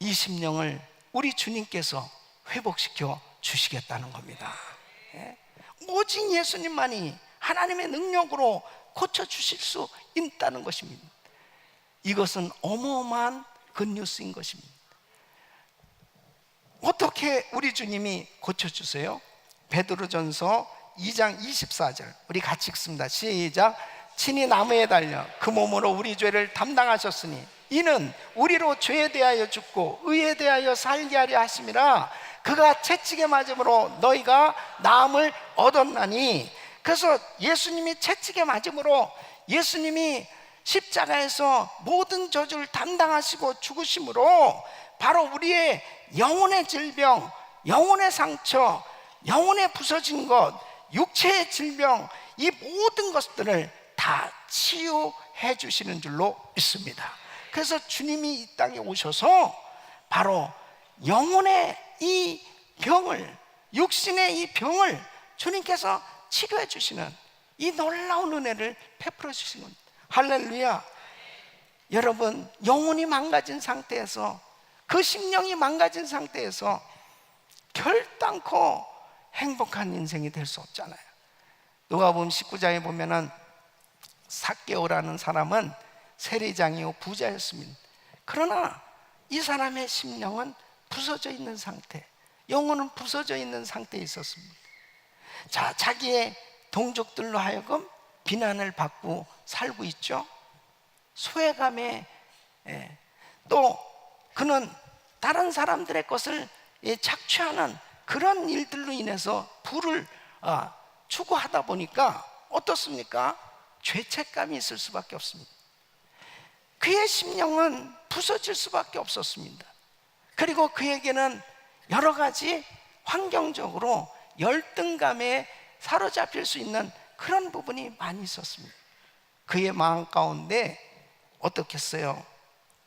이 심령을 우리 주님께서 회복시켜 주시겠다는 겁니다. 오직 예수님만이 하나님의 능력으로 고쳐주실 수 있다는 것입니다. 이것은 어마어마한 굿뉴스인 것입니다. 어떻게 우리 주님이 고쳐주세요? 베드로전서 2장 24절 우리 같이 읽습니다. 시작. 친히 나무에 달려 그 몸으로 우리 죄를 담당하셨으니 이는 우리로 죄에 대하여 죽고 의에 대하여 살게 하려 하심이라. 그가 채찍에 맞음으로 너희가 나음을 얻었나니. 그래서 예수님이 채찍에 맞음으로, 예수님이 십자가에서 모든 저주를 담당하시고 죽으심으로 바로 우리의 영혼의 질병, 영혼의 상처, 영혼의 부서진 것, 육체의 질병, 이 모든 것들을 다 치유해 주시는 줄로 믿습니다. 그래서 주님이 이 땅에 오셔서 바로 영혼의 이 병을, 육신의 이 병을 주님께서 치료해 주시는 이 놀라운 은혜를 베풀어 주신 겁니다. 할렐루야. 여러분, 영혼이 망가진 상태에서, 그 심령이 망가진 상태에서 결단코 행복한 인생이 될 수 없잖아요. 누가복음 19장에 보면은 삭개오라는 사람은 세리장이요 부자였습니다. 그러나 이 사람의 심령은 부서져 있는 상태, 영혼은 부서져 있는 상태에 있었습니다. 자, 자기의 동족들로 하여금 비난을 받고 살고 있죠. 소외감에, 또 그는 다른 사람들의 것을 착취하는 그런 일들로 인해서 부를 추구하다 보니까 어떻습니까? 죄책감이 있을 수밖에 없습니다. 그의 심령은 부서질 수밖에 없었습니다. 그리고 그에게는 여러 가지 환경적으로 열등감에 사로잡힐 수 있는 그런 부분이 많이 있었습니다. 그의 마음 가운데 어떻겠어요?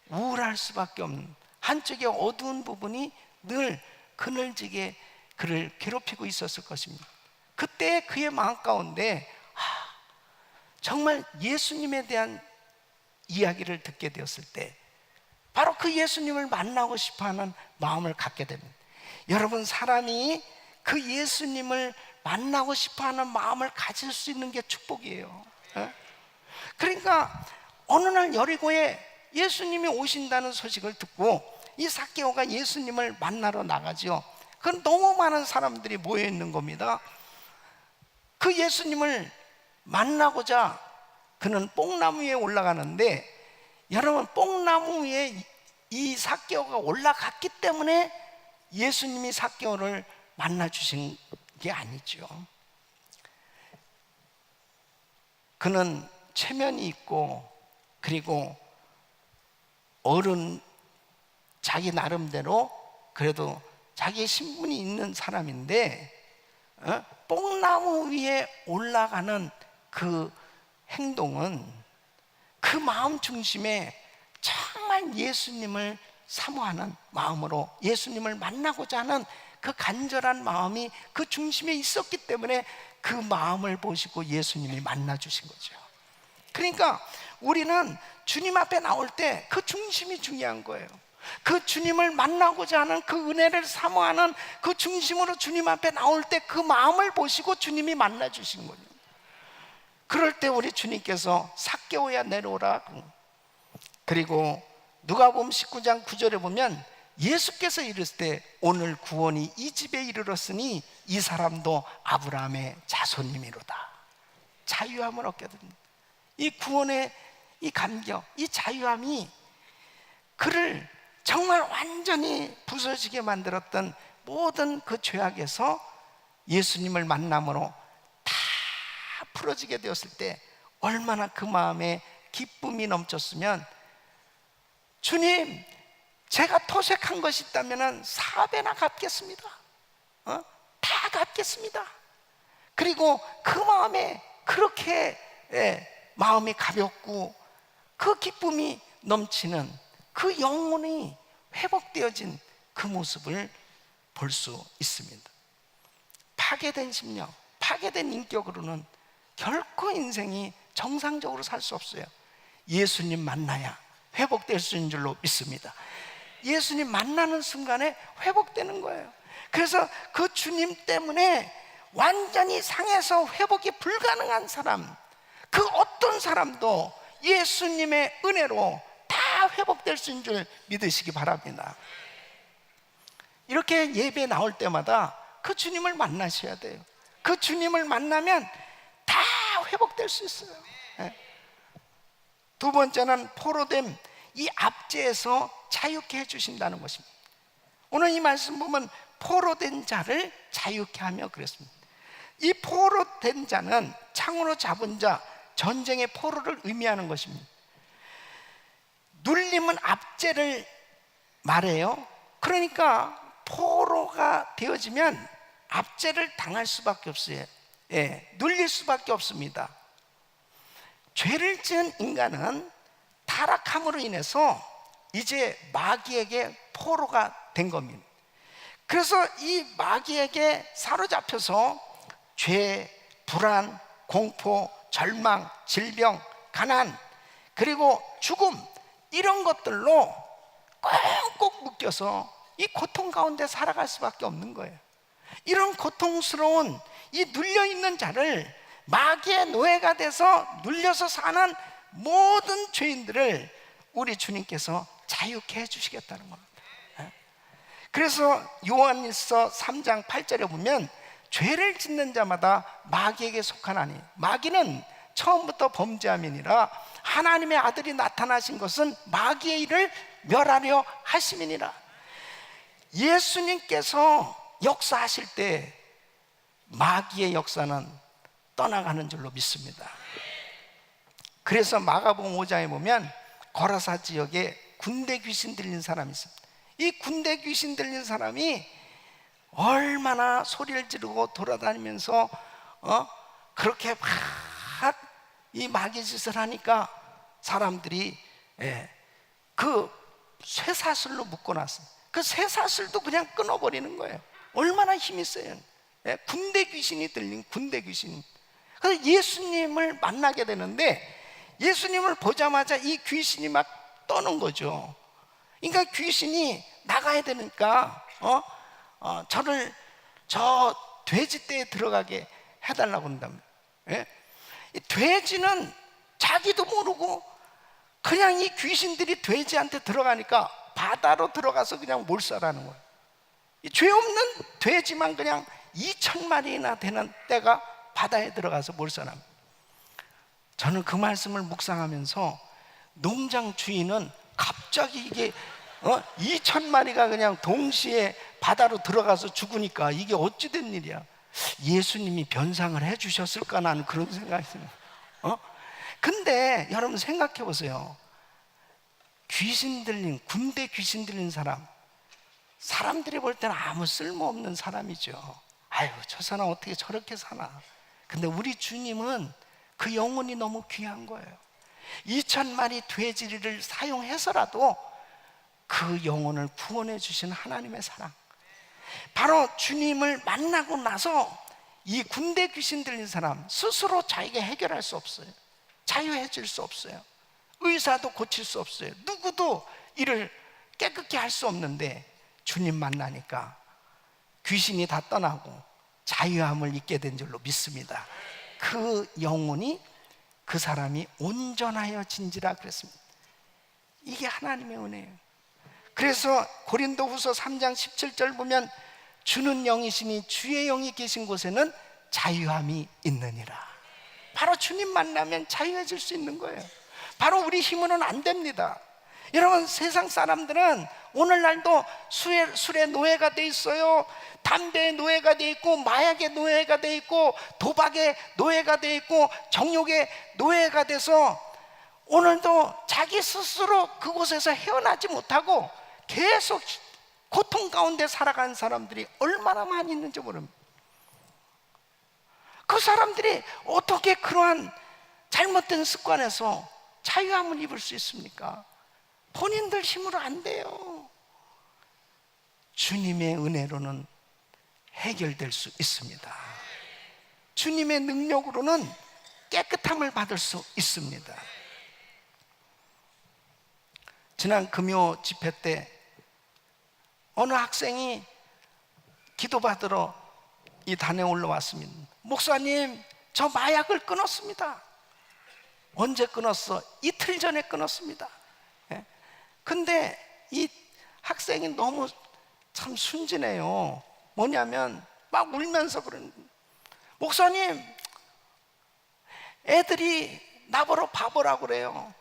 우울할 수밖에 없는, 한쪽에 어두운 부분이 늘 그늘지게 그를 괴롭히고 있었을 것입니다. 그때 그의 마음 가운데 정말 예수님에 대한 이야기를 듣게 되었을 때 바로 그 예수님을 만나고 싶어하는 마음을 갖게 됩니다. 여러분, 사람이 그 예수님을 만나고 싶어하는 마음을 가질 수 있는 게 축복이에요. 그러니까 어느 날 여리고에 예수님이 오신다는 소식을 듣고 이 삭개오가 예수님을 만나러 나가죠. 그건 너무 많은 사람들이 모여 있는 겁니다. 그 예수님을 만나고자 그는 뽕나무 위에 올라가는데, 여러분, 뽕나무 위에 이 삭개오가 올라갔기 때문에 예수님이 삭개오를 만나 주신 게 아니죠. 그는 체면이 있고, 그리고 어른, 자기 나름대로 그래도 자기의 신분이 있는 사람인데 뽕나무 위에 올라가는 그 행동은 그 마음 중심에 정말 예수님을 사모하는 마음으로 예수님을 만나고자 하는 그 간절한 마음이 그 중심에 있었기 때문에 그 마음을 보시고 예수님이 만나 주신 거죠. 그러니까 우리는 주님 앞에 나올 때 그 중심이 중요한 거예요. 그 주님을 만나고자 하는 그 은혜를 사모하는 그 중심으로 주님 앞에 나올 때 그 마음을 보시고 주님이 만나 주신 거예요. 그럴 때 우리 주님께서 삭개오야 내려오라. 그리고 누가복음 19장 9절에 보면 예수께서 이르실 때 오늘 구원이 이 집에 이르렀으니 이 사람도 아브라함의 자손임이로다. 자유함을 얻게 됩니다. 이 구원의 이 감격, 이 자유함이 그를 정말 완전히 부서지게 만들었던 모든 그 죄악에서 예수님을 만남으로 다 풀어지게 되었을 때 얼마나 그 마음에 기쁨이 넘쳤으면, 주님, 제가 토색한 것이 있다면 4배나 갚겠습니다. 다 갚겠습니다. 그리고 그 마음에 그렇게 마음이 가볍고 그 기쁨이 넘치는 그 영혼이 회복되어진 그 모습을 볼 수 있습니다. 파괴된 심령, 파괴된 인격으로는 결코 인생이 정상적으로 살 수 없어요. 예수님 만나야 회복될 수 있는 줄로 믿습니다. 예수님 만나는 순간에 회복되는 거예요. 그래서 그 주님 때문에 완전히 상해서 회복이 불가능한 사람, 그 어떤 사람도 예수님의 은혜로 다 회복될 수 있는 줄 믿으시기 바랍니다. 이렇게 예배 나올 때마다 그 주님을 만나셔야 돼요. 그 주님을 만나면 다 회복될 수 있어요. 두 번째는 포로됨, 이 압제에서 자유케 해주신다는 것입니다. 오늘 이 말씀 보면 포로된 자를 자유케 하며 그랬습니다. 이 포로된 자는 창으로 잡은 자, 전쟁의 포로를 의미하는 것입니다. 눌림은 압제를 말해요. 그러니까 포로가 되어지면 압제를 당할 수밖에 없어요. 눌릴 수밖에 없습니다. 죄를 지은 인간은 타락함으로 인해서 이제 마귀에게 포로가 된 겁니다. 그래서 이 마귀에게 사로잡혀서 죄, 불안, 공포, 절망, 질병, 가난, 그리고 죽음, 이런 것들로 꼭 묶여서 이 고통 가운데 살아갈 수밖에 없는 거예요. 이런 고통스러운 이 눌려있는 자를, 마귀의 노예가 돼서 눌려서 사는 모든 죄인들을 우리 주님께서 자유케 해주시겠다는 겁니다. 그래서 요한일서 3장 8절에 보면 죄를 짓는 자마다 마귀에게 속하나니, 마귀는 처음부터 범죄함이니라. 하나님의 아들이 나타나신 것은 마귀의 일을 멸하려 하심이니라. 예수님께서 역사하실 때 마귀의 역사는 떠나가는 줄로 믿습니다. 그래서 마가복음 5장에 보면 거라사 지역에 군대 귀신 들린 사람이 있습니다. 이 군대 귀신 들린 사람이 얼마나 소리를 지르고 돌아다니면서 그렇게 막 이 마귀 짓을 하니까 사람들이 그 쇠사슬로 묶어놨어요. 그 쇠사슬도 그냥 끊어버리는 거예요. 얼마나 힘이 세요. 군대 귀신이 들린 군대 귀신. 그래서 예수님을 만나게 되는데 예수님을 보자마자 이 귀신이 막 떠는 거죠. 그러니까 귀신이 나가야 되니까 저를 저 돼지떼에 들어가게 해달라고 한답니다. 이 돼지는 자기도 모르고 그냥 이 귀신들이 돼지한테 들어가니까 바다로 들어가서 그냥 몰살하는 거예요. 이 죄 없는 돼지만 그냥 2,000마리나 되는 떼가 바다에 들어가서 몰살합니다. 저는 그 말씀을 묵상하면서 농장 주인은 갑자기 이게 2,000마리가 그냥 동시에 바다로 들어가서 죽으니까 이게 어찌 된 일이야. 예수님이 변상을 해주셨을까, 나는 그런 생각이 들어요. 근데 여러분 생각해 보세요. 귀신 들린, 군대 귀신 들린 사람들이 볼 때는 아무 쓸모없는 사람이죠. 아유, 저 사람 어떻게 저렇게 사나. 근데 우리 주님은 그 영혼이 너무 귀한 거예요. 2,000마리 돼지를 사용해서라도 그 영혼을 구원해 주신 하나님의 사랑. 바로 주님을 만나고 나서 이 군대 귀신 들린 사람 스스로 자기가 해결할 수 없어요. 자유해질 수 없어요. 의사도 고칠 수 없어요. 누구도 이를 깨끗게 할 수 없는데 주님 만나니까 귀신이 다 떠나고 자유함을 잊게 된 줄로 믿습니다. 그 영혼이, 그 사람이 온전하여 진지라 그랬습니다. 이게 하나님의 은혜예요. 그래서 고린도후서 3장 17절 보면 주는 영이시니 주의 영이 계신 곳에는 자유함이 있느니라. 바로 주님 만나면 자유해질 수 있는 거예요. 바로 우리 힘으로는 안 됩니다. 여러분, 세상 사람들은 오늘날도 술의 노예가 돼 있어요. 담배의 노예가 돼 있고, 마약의 노예가 돼 있고, 도박의 노예가 돼 있고, 정욕의 노예가 돼서 오늘도 자기 스스로 그곳에서 헤어나지 못하고 계속 고통 가운데 살아가는 사람들이 얼마나 많이 있는지 모릅니다. 그 사람들이 어떻게 그러한 잘못된 습관에서 자유함을 입을 수 있습니까? 본인들 힘으로 안 돼요. 주님의 은혜로는 해결될 수 있습니다. 주님의 능력으로는 깨끗함을 받을 수 있습니다. 지난 금요 집회 때 어느 학생이 기도받으러 이 단에 올라왔습니다. 목사님, 저 마약을 끊었습니다. 언제 끊었어? 이틀 전에 끊었습니다. 근데 이 학생이 너무 참 순진해요. 뭐냐면 막 울면서 그러는, 목사님, 애들이 나보러 바보라고 그래요.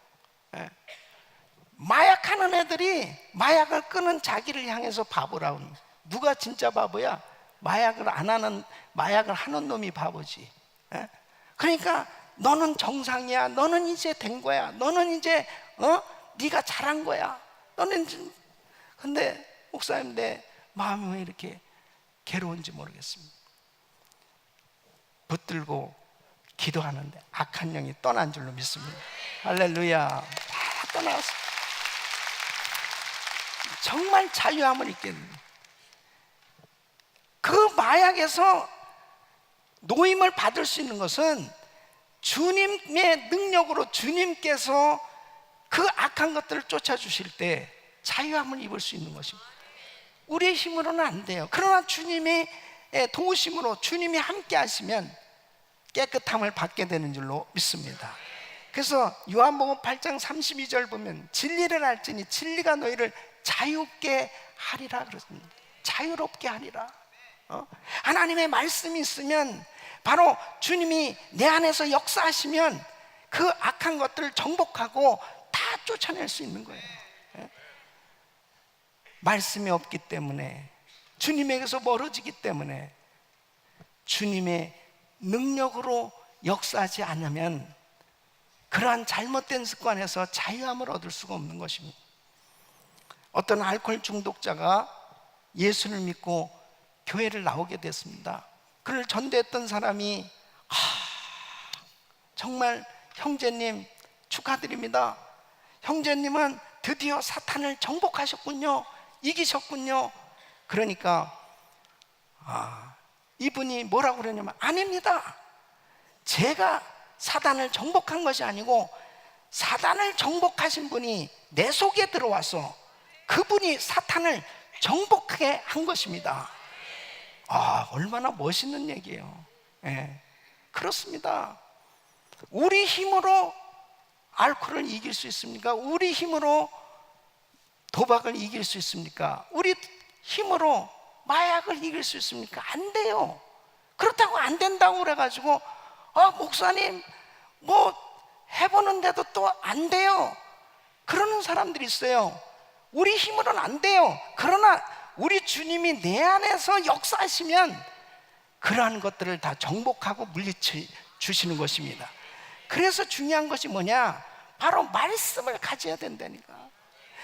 마약하는 애들이 마약을 끊은 자기를 향해서 바보라고. 누가 진짜 바보야? 마약을 하는 놈이 바보지. 그러니까 너는 정상이야. 너는 이제 된 거야. 너는 이제 네가 잘한 거야. 너는. 근데 목사님, 내 마음이 왜 이렇게 괴로운지 모르겠습니다. 붙들고 기도하는데 악한 영이 떠난 줄로 믿습니다. 할렐루야. 다 떠나왔어. 정말 자유함을 입겠는데, 그 마약에서 노임을 받을 수 있는 것은 주님의 능력으로, 주님께서 그 악한 것들을 쫓아주실 때 자유함을 입을 수 있는 것입니다. 우리의 힘으로는 안 돼요. 그러나 주님의 도우심으로, 주님이 함께 하시면 깨끗함을 받게 되는 줄로 믿습니다. 그래서 요한복음 8장 32절 보면 진리를 알지니 진리가 너희를 자유롭게 하리라 그랬습니다. 자유롭게 하리라. 하나님의 말씀이 있으면, 바로 주님이 내 안에서 역사하시면 그 악한 것들을 정복하고 다 쫓아낼 수 있는 거예요. 말씀이 없기 때문에, 주님에게서 멀어지기 때문에, 주님의 능력으로 역사하지 않으면 그러한 잘못된 습관에서 자유함을 얻을 수가 없는 것입니다. 어떤 알코올 중독자가 예수를 믿고 교회를 나오게 됐습니다. 그를 전도했던 사람이 정말 형제님 축하드립니다. 형제님은 드디어 사탄을 정복하셨군요. 이기셨군요. 그러니까 이분이 뭐라고 그러냐면, 아닙니다. 제가 사단을 정복한 것이 아니고 사단을 정복하신 분이 내 속에 들어와서 그분이 사탄을 정복하게 한 것입니다. 얼마나 멋있는 얘기예요. 그렇습니다. 우리 힘으로 알코올을 이길 수 있습니까? 우리 힘으로 도박을 이길 수 있습니까? 우리 힘으로 마약을 이길 수 있습니까? 안 돼요. 그렇다고 안 된다고 그래가지고 목사님 뭐 해보는데도 또 안 돼요, 그러는 사람들이 있어요. 우리 힘으로는 안 돼요. 그러나 우리 주님이 내 안에서 역사하시면 그러한 것들을 다 정복하고 물리쳐 주시는 것입니다. 그래서 중요한 것이 뭐냐? 바로 말씀을 가져야 된다니까.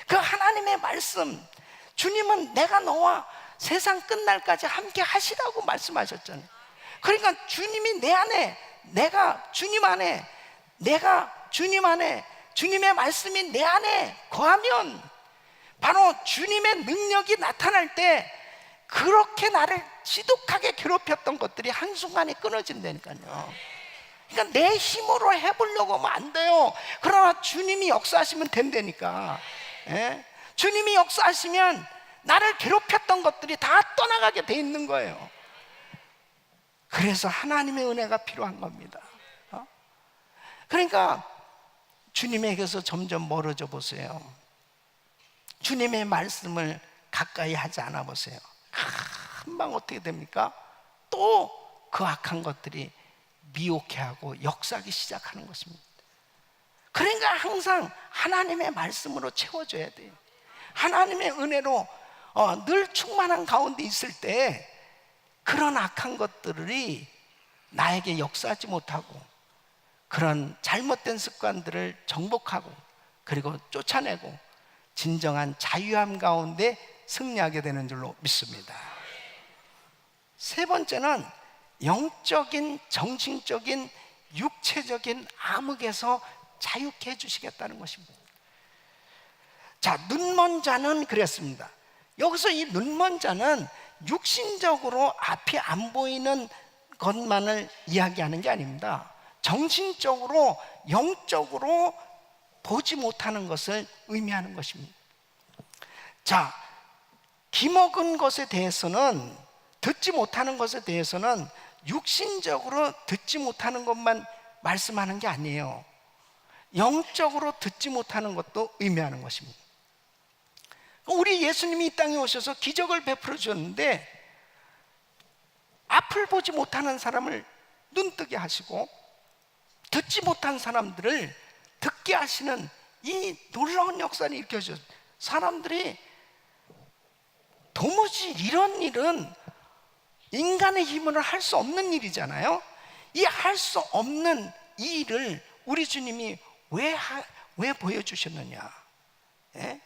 그 하나님의 말씀, 주님은 내가 너와 세상 끝날까지 함께 하시라고 말씀하셨잖아요. 그러니까 주님이 내 안에, 내가 주님 안에, 내가 주님 안에, 주님의 말씀이 내 안에 거하면 바로 주님의 능력이 나타날 때 그렇게 나를 지독하게 괴롭혔던 것들이 한순간에 끊어진다니까요. 그러니까 내 힘으로 해보려고 하면 안 돼요. 그러나 주님이 역사하시면 된다니까. 주님이 역사하시면 나를 괴롭혔던 것들이 다 떠나가게 돼 있는 거예요. 그래서 하나님의 은혜가 필요한 겁니다. 그러니까 주님에게서 점점 멀어져 보세요. 주님의 말씀을 가까이 하지 않아 보세요. 금방 어떻게 됩니까? 또 그 악한 것들이 미혹해하고 역사하기 시작하는 것입니다. 그러니까 항상 하나님의 말씀으로 채워줘야 돼요. 하나님의 은혜로 늘 충만한 가운데 있을 때 그런 악한 것들이 나에게 역사하지 못하고 그런 잘못된 습관들을 정복하고 그리고 쫓아내고 진정한 자유함 가운데 승리하게 되는 줄로 믿습니다. 세 번째는 영적인, 정신적인, 육체적인 암흑에서 자유케 해주시겠다는 것입니다. 자, 눈먼 자는 그랬습니다. 여기서 이 눈먼 자는 육신적으로 앞이 안 보이는 것만을 이야기하는 게 아닙니다. 정신적으로, 영적으로 보지 못하는 것을 의미하는 것입니다. 자, 기먹은 것에 대해서는, 듣지 못하는 것에 대해서는 육신적으로 듣지 못하는 것만 말씀하는 게 아니에요. 영적으로 듣지 못하는 것도 의미하는 것입니다. 우리 예수님이 이 땅에 오셔서 기적을 베풀어 주셨는데 앞을 보지 못하는 사람을 눈뜨게 하시고 듣지 못한 사람들을 듣게 하시는 이 놀라운 역사를 일으켜주셨어요. 사람들이 도무지 이런 일은 인간의 힘으로 할 수 없는 일이잖아요. 이 할 수 없는 이 일을 우리 주님이 왜 보여주셨느냐? 예?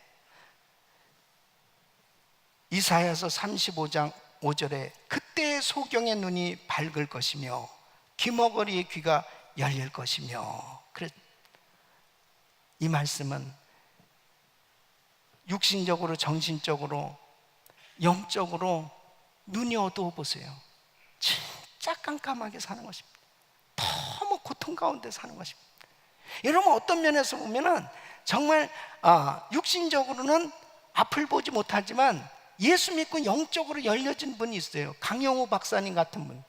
이사야서 35장 5절에 그때 소경의 눈이 밝을 것이며 귀머거리의 귀가 열릴 것이며. 그래, 이 말씀은 육신적으로, 정신적으로, 영적으로 눈이 어두워 보세요. 진짜 깜깜하게 사는 것입니다. 너무 고통 가운데 사는 것입니다. 여러분, 어떤 면에서 보면은 정말 육신적으로는 앞을 보지 못하지만 예수 믿고 영적으로 열려진 분이 있어요. 강영호 박사님 같은 분.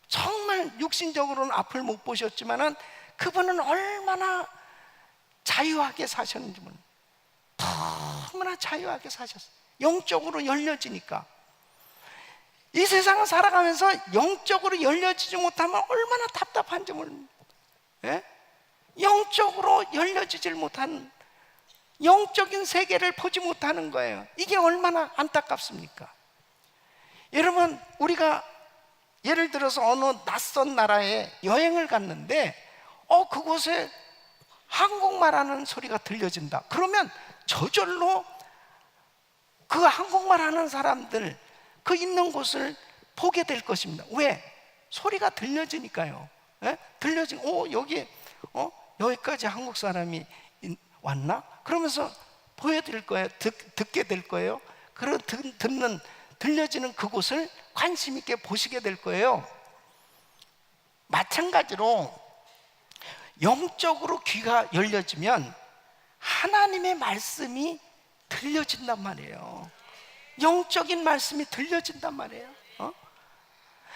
정말 육신적으로는 앞을 못 보셨지만은 그분은 얼마나 자유하게 사셨는지 모릅니다. 너무나 자유하게 사셨어요. 영적으로 열려지니까. 이 세상을 살아가면서 영적으로 열려지지 못하면 얼마나 답답한지 모릅니다. 예? 영적으로 열려지질 못하는, 영적인 세계를 보지 못하는 거예요. 이게 얼마나 안타깝습니까? 여러분, 우리가 예를 들어서 어느 낯선 나라에 여행을 갔는데 그곳에 한국말하는 소리가 들려진다. 그러면 저절로 그 한국말 하는 사람들 그 있는 곳을 보게 될 것입니다. 왜? 소리가 들려지니까요. 예? 여기 여기까지 한국 사람이 왔나? 그러면서 보여드릴 거예요. 듣게 될 거예요. 들려지는 그곳을 관심 있게 보시게 될 거예요. 마찬가지로 영적으로 귀가 열려지면 하나님의 말씀이 들려진단 말이에요. 영적인 말씀이 들려진단 말이에요.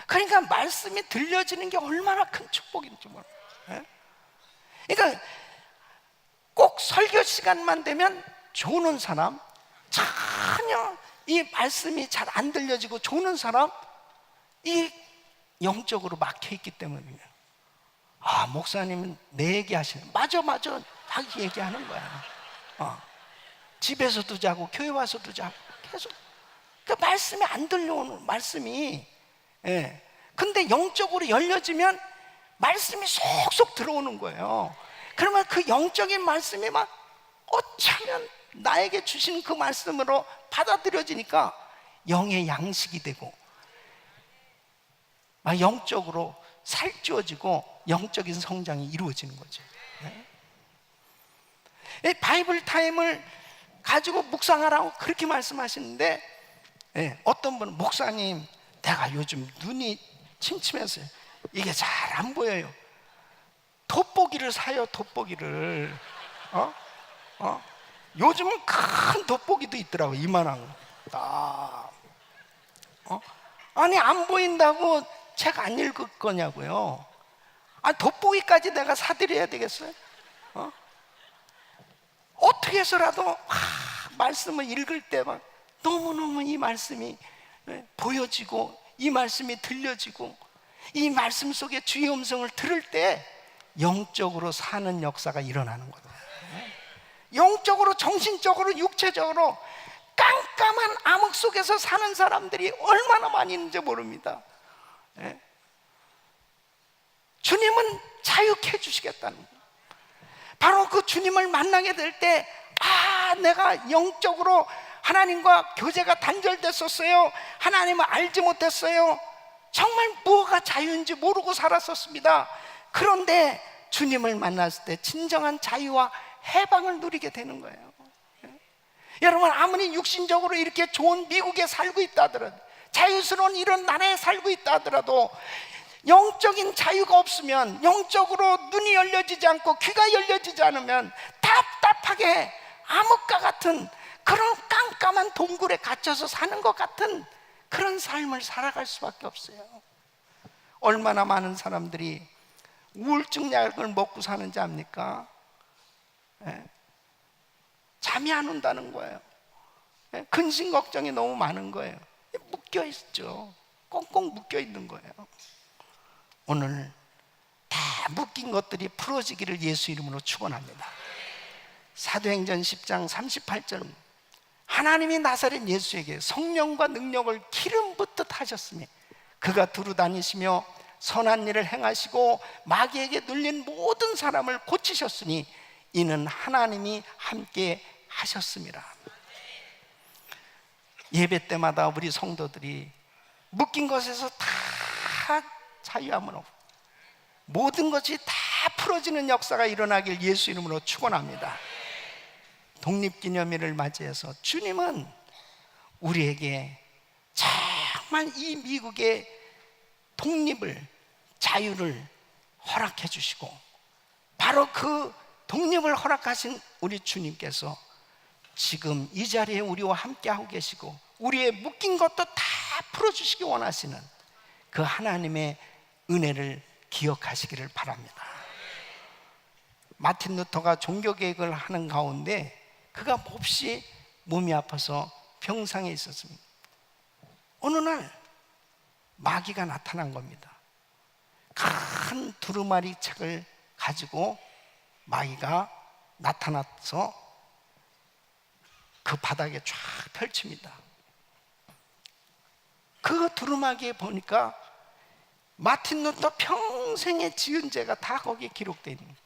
그러니까 말씀이 들려지는 게 얼마나 큰 축복인지 몰라요. 그러니까 꼭 설교 시간만 되면 조는 사람, 전혀 이 말씀이 잘 안 들려지고 조는 사람, 이 영적으로 막혀있기 때문이에요. 목사님은 내 얘기하시네. 맞아 자기 얘기하는 거야. 집에서도 자고 교회 와서도 자고 계속 그 말씀이 안 들려오는 말씀이. 근데 영적으로 열려지면 말씀이 속속 들어오는 거예요. 그러면 그 영적인 말씀이 막 어쩌면 나에게 주신 그 말씀으로 받아들여지니까 영의 양식이 되고 막 영적으로 살찌워지고 영적인 성장이 이루어지는 거죠. 바이블 타임을 가지고 묵상하라고 그렇게 말씀하시는데, 어떤 분은 목사님, 내가 요즘 눈이 침침해서요. 이게 잘 안 보여요. 돋보기를 사요. 돋보기를. 요즘은 큰 돋보기도 있더라고. 이만한 거. 아니, 안 보인다고 책 안 읽을 거냐고요. 돋보기까지 내가 사드려야 되겠어요? 어떻게 해서라도 말씀을 읽을 때만 너무너무 이 말씀이 보여지고 이 말씀이 들려지고 이 말씀 속에 주의 음성을 들을 때 영적으로 사는 역사가 일어나는 거예요. 영적으로, 정신적으로, 육체적으로 깜깜한 암흑 속에서 사는 사람들이 얼마나 많이 있는지 모릅니다. 주님은 자유케 해주시겠다는 거예요. 바로 그 주님을 만나게 될 때, 내가 영적으로 하나님과 교제가 단절됐었어요. 하나님을 알지 못했어요. 정말 무엇가 자유인지 모르고 살았었습니다. 그런데 주님을 만났을 때 진정한 자유와 해방을 누리게 되는 거예요. 여러분, 아무리 육신적으로 이렇게 좋은 미국에 살고 있다 하더라도, 자유스러운 이런 나라에 살고 있다 하더라도 영적인 자유가 없으면, 영적으로 눈이 열려지지 않고 귀가 열려지지 않으면 답답하게 암흑과 같은 그런 깜깜한 동굴에 갇혀서 사는 것 같은 그런 삶을 살아갈 수밖에 없어요. 얼마나 많은 사람들이 우울증 약을 먹고 사는지 압니까? 잠이 안 온다는 거예요. 근심 걱정이 너무 많은 거예요. 묶여 있죠. 꽁꽁 묶여 있는 거예요. 오늘 다 묶인 것들이 풀어지기를 예수 이름으로 축원합니다. 사도행전 10장 38절, 하나님이 나사렛 예수에게 성령과 능력을 기름 붓듯 하셨으며 그가 두루 다니시며 선한 일을 행하시고 마귀에게 눌린 모든 사람을 고치셨으니 이는 하나님이 함께 하셨습니다. 예배 때마다 우리 성도들이 묶인 것에서 다 자유함을 얻고 모든 것이 다 풀어지는 역사가 일어나길 예수 이름으로 축원합니다. 독립기념일을 맞이해서 주님은 우리에게 정말 이 미국의 독립을, 자유를 허락해 주시고, 바로 그 독립을 허락하신 우리 주님께서 지금 이 자리에 우리와 함께 하고 계시고, 우리의 묶인 것도 다 풀어주시기 원하시는 그 하나님의 은혜를 기억하시기를 바랍니다. 마틴 루터가 종교개혁을 하는 가운데 그가 몹시 몸이 아파서 병상에 있었습니다. 어느 날 마귀가 나타난 겁니다. 큰 두루마리 책을 가지고 마귀가 나타나서 그 바닥에 쫙 펼칩니다. 그 두루마기에 보니까 마틴 루터 평생에 지은 죄가 다 거기에 기록되어 있는 거예요.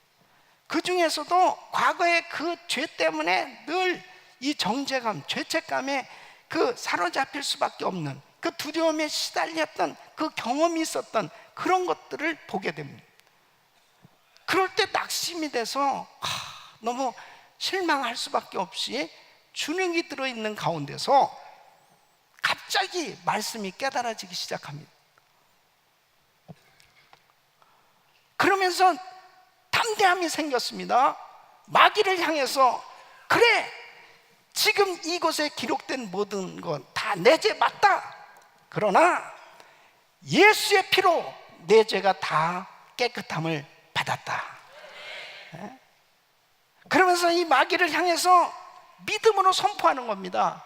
그 중에서도 과거의 그 죄 때문에 늘 이 정죄감, 죄책감에 그 사로잡힐 수밖에 없는 그 두려움에 시달렸던 그 경험이 있었던 그런 것들을 보게 됩니다. 그럴 때 낙심이 돼서 너무 실망할 수밖에 없이 주눅이 들어있는 가운데서 갑자기 말씀이 깨달아지기 시작합니다. 그러면서 담대함이 생겼습니다. 마귀를 향해서, 그래, 지금 이곳에 기록된 모든 것 다 내 죄 맞다. 그러나 예수의 피로 내 죄가 다 깨끗함을 받았다. 그러면서 이 마귀를 향해서 믿음으로 선포하는 겁니다.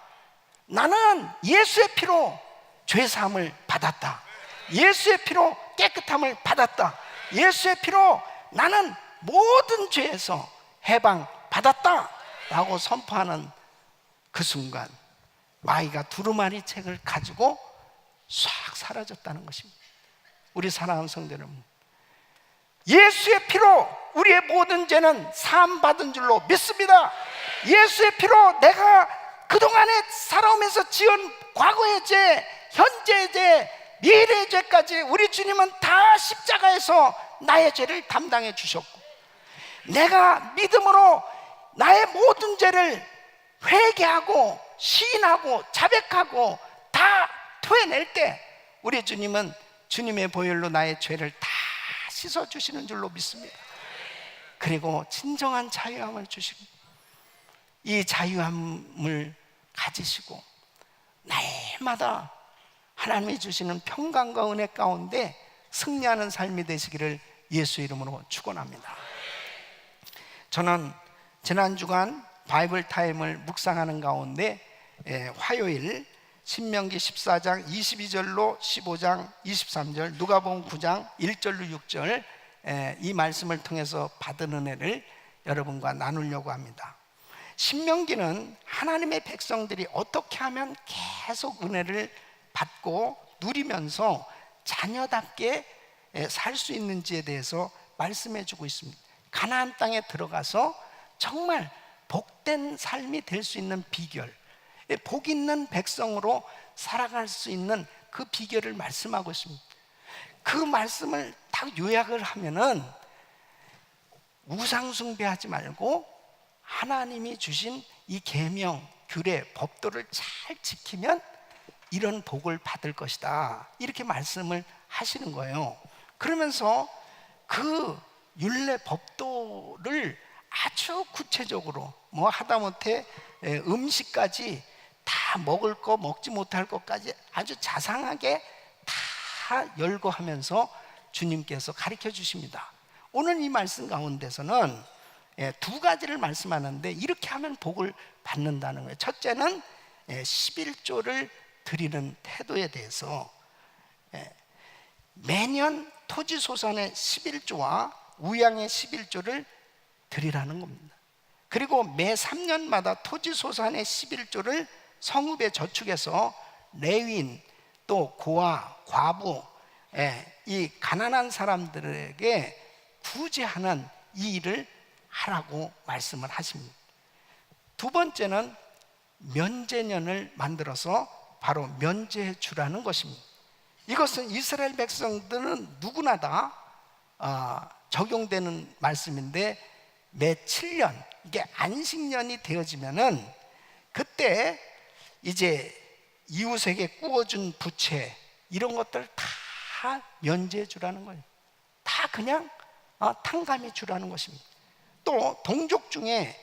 나는 예수의 피로 죄사함을 받았다. 예수의 피로 깨끗함을 받았다. 예수의 피로 나는 모든 죄에서 해방 받았다 라고 선포하는 그 순간 마귀가 두루마리 책을 가지고 싹 사라졌다는 것입니다. 우리 사랑하는 성도 여러분, 예수의 피로 우리의 모든 죄는 사함받은 줄로 믿습니다. 예수의 피로 내가 그동안에 살아오면서 지은 과거의 죄, 현재의 죄, 미래의 죄까지 우리 주님은 다 십자가에서 나의 죄를 담당해 주셨고, 내가 믿음으로 나의 모든 죄를 회개하고 시인하고 자백하고 다 토해낼 때 우리 주님은 주님의 보혈로 나의 죄를 다 씻어주시는 줄로 믿습니다. 그리고 진정한 자유함을 주시고, 이 자유함을 가지시고 날마다 하나님이 주시는 평강과 은혜 가운데 승리하는 삶이 되시기를 예수 이름으로 축원합니다. 저는 지난 주간 바이블 타임을 묵상하는 가운데 화요일 신명기 14장 22절로 15장 23절, 누가복음 9장 1절로 6절 이 말씀을 통해서 받은 은혜를 여러분과 나누려고 합니다. 신명기는 하나님의 백성들이 어떻게 하면 계속 은혜를 받고 누리면서 자녀답게 살 수 있는지에 대해서 말씀해 주고 있습니다. 가나안 땅에 들어가서 정말 복된 삶이 될 수 있는 비결, 복 있는 백성으로 살아갈 수 있는 그 비결을 말씀하고 있습니다. 그 말씀을 딱 요약을 하면은 우상 숭배하지 말고 하나님이 주신 이 계명, 규례, 법도를 잘 지키면 이런 복을 받을 것이다, 이렇게 말씀을 하시는 거예요. 그러면서 그 율례 법도를 아주 구체적으로 뭐 하다못해 음식까지 다 먹을 거 먹지 못할 것까지 아주 자상하게 다 열거하면서 주님께서 가르쳐 주십니다. 오늘 이 말씀 가운데서는 두 가지를 말씀하는데 이렇게 하면 복을 받는다는 거예요. 첫째는 11조를 드리는 태도에 대해서, 매년 토지소산의 11조와 우양의 11조를 드리라는 겁니다. 그리고 매 3년마다 토지소산의 11조를 성읍에 저축해서 레위인, 또 고아, 과부, 이 가난한 사람들에게 구제하는 이 일을 하라고 말씀을 하십니다. 두 번째는 면제년을 만들어서 바로 면제해 주라는 것입니다. 이것은 이스라엘 백성들은 누구나 다 적용되는 말씀인데, 매 7년 이게 안식년이 되어지면은 그때 이제 이웃에게 구워준 부채 이런 것들 다 면제해 주라는 거예요. 다 그냥 탕감해 주라는 것입니다. 또 동족 중에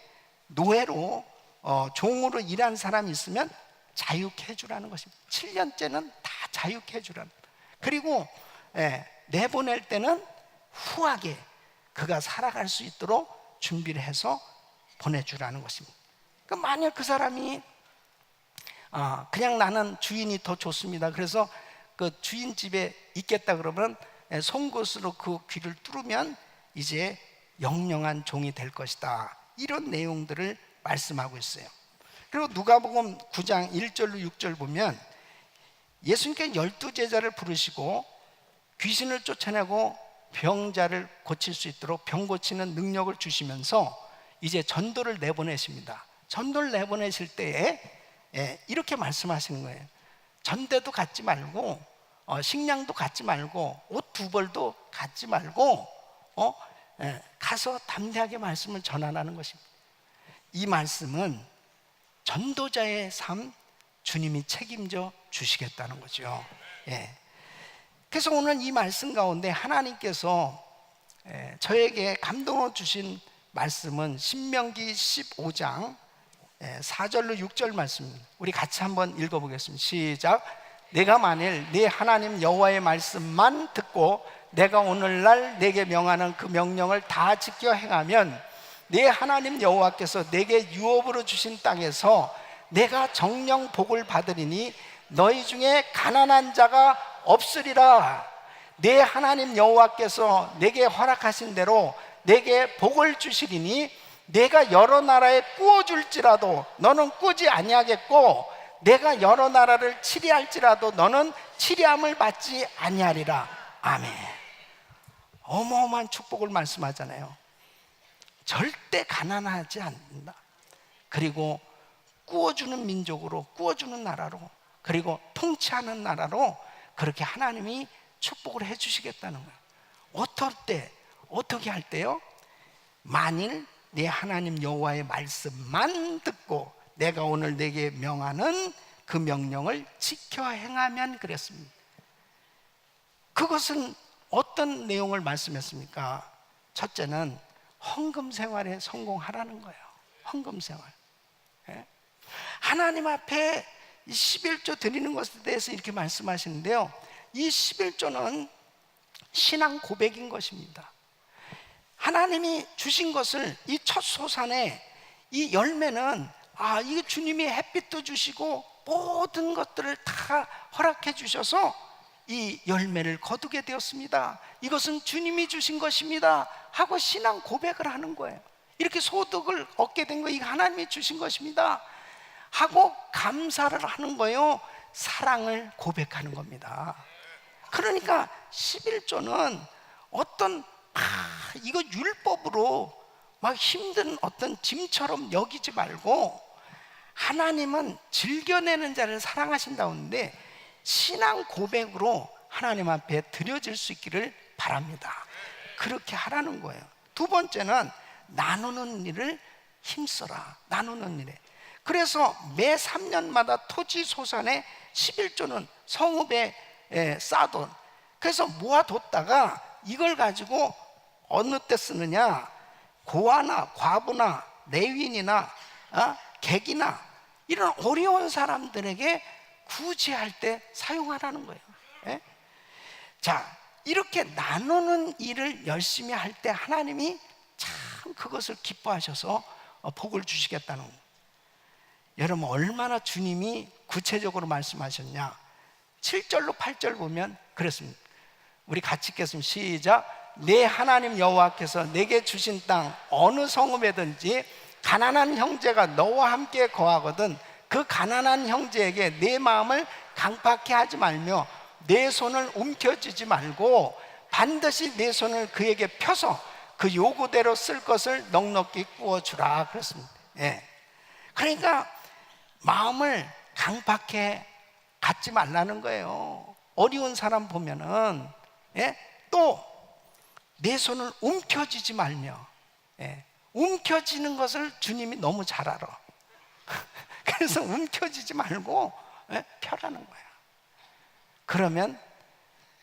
노예로 종으로 일한 사람이 있으면 자유케 해주라는 것입니다. 7년째는 다 자유케 해주라는. 그리고 내보낼 때는 후하게 그가 살아갈 수 있도록 준비를 해서 보내주라는 것입니다. 그러니까 만약 그 사람이 그냥 나는 주인이 더 좋습니다, 그래서 그 주인 집에 있겠다 그러면 송곳으로 그 귀를 뚫으면 이제 영영한 종이 될 것이다, 이런 내용들을 말씀하고 있어요. 그리고 누가복음 9장 1절로 6절 보면 예수님께서 12제자를 부르시고 귀신을 쫓아내고 병자를 고칠 수 있도록 병 고치는 능력을 주시면서 이제 전도를 내보내십니다. 전도를 내보내실 때에 이렇게 말씀하시는 거예요. 전대도 갖지 말고 식량도 갖지 말고 옷 2벌도 갖지 말고 가서 담대하게 말씀을 전하라는 것입니다. 이 말씀은 전도자의 삶 주님이 책임져 주시겠다는 거죠. 그래서 오늘 이 말씀 가운데 하나님께서 저에게 감동을 주신 말씀은 신명기 15장 4절로 6절 말씀입니다. 우리 같이 한번 읽어보겠습니다. 시작. 내가 만일 네 하나님 여호와의 말씀만 듣고 내가 오늘날 내게 명하는 그 명령을 다 지켜 행하면 네 하나님 여호와께서 내게 유업으로 주신 땅에서 내가 정령 복을 받으리니 너희 중에 가난한 자가 없으리라. 네 하나님 여호와께서 내게 허락하신 대로 내게 복을 주시리니 내가 여러 나라에 꾸어줄지라도 너는 꾸지 아니하겠고 내가 여러 나라를 치리할지라도 너는 치리함을 받지 아니하리라. 아멘. 어마어마한 축복을 말씀하잖아요. 절대 가난하지 않는다. 그리고 꾸어주는 민족으로, 꾸어주는 나라로, 그리고 통치하는 나라로 그렇게 하나님이 축복을 해주시겠다는 거예요. 어떨 때, 어떻게 할 때요? 만일 내 하나님 여호와의 말씀만 듣고 내가 오늘 내게 명하는 그 명령을 지켜 행하면 그랬습니다. 그것은 어떤 내용을 말씀했습니까? 첫째는 헌금 생활에 성공하라는 거예요. 헌금 생활. 하나님 앞에 11조 드리는 것에 대해서 이렇게 말씀하시는데요, 이 11조는 신앙 고백인 것입니다. 하나님이 주신 것을 이 첫 소산에 이 열매는 이게 주님이 햇빛도 주시고 모든 것들을 다 허락해 주셔서 이 열매를 거두게 되었습니다. 이것은 주님이 주신 것입니다 하고 신앙 고백을 하는 거예요. 이렇게 소득을 얻게 된 거 이거 하나님이 주신 것입니다 하고 감사를 하는 거예요. 사랑을 고백하는 겁니다. 그러니까 11조는 어떤 이거 율법으로 막 힘든 어떤 짐처럼 여기지 말고 하나님은 즐겨내는 자를 사랑하신다는데 신앙 고백으로 하나님 앞에 드려질 수 있기를 바랍니다. 그렇게 하라는 거예요. 두 번째는 나누는 일을 힘써라. 나누는 일에. 그래서 매 3년마다 토지 소산의 11조는 성읍에 쌓아돈. 그래서 모아뒀다가 이걸 가지고 어느 때 쓰느냐, 고아나 과부나 레위인이나 객이나 이런 어려운 사람들에게 구제할 때 사용하라는 거예요. 자, 이렇게 나누는 일을 열심히 할 때 하나님이 참 그것을 기뻐하셔서 복을 주시겠다는 거예요. 여러분, 얼마나 주님이 구체적으로 말씀하셨냐. 7절로 8절 보면 그렇습니다. 우리 같이 읽겠습니다. 시작. 내 하나님 여호와께서 내게 주신 땅 어느 성읍에든지 가난한 형제가 너와 함께 거하거든 그 가난한 형제에게 내 마음을 강팍해 하지 말며 내 손을 움켜쥐지 말고 반드시 내 손을 그에게 펴서 그 요구대로 쓸 것을 넉넉히 구워주라 그랬습니다. 그러니까 마음을 강팍해 갖지 말라는 거예요. 어려운 사람 보면은 또 내 손을 움켜쥐지 말며, 움켜쥐는 것을 주님이 너무 잘 알아. 그래서 움켜쥐지 말고 펴라는 거야. 그러면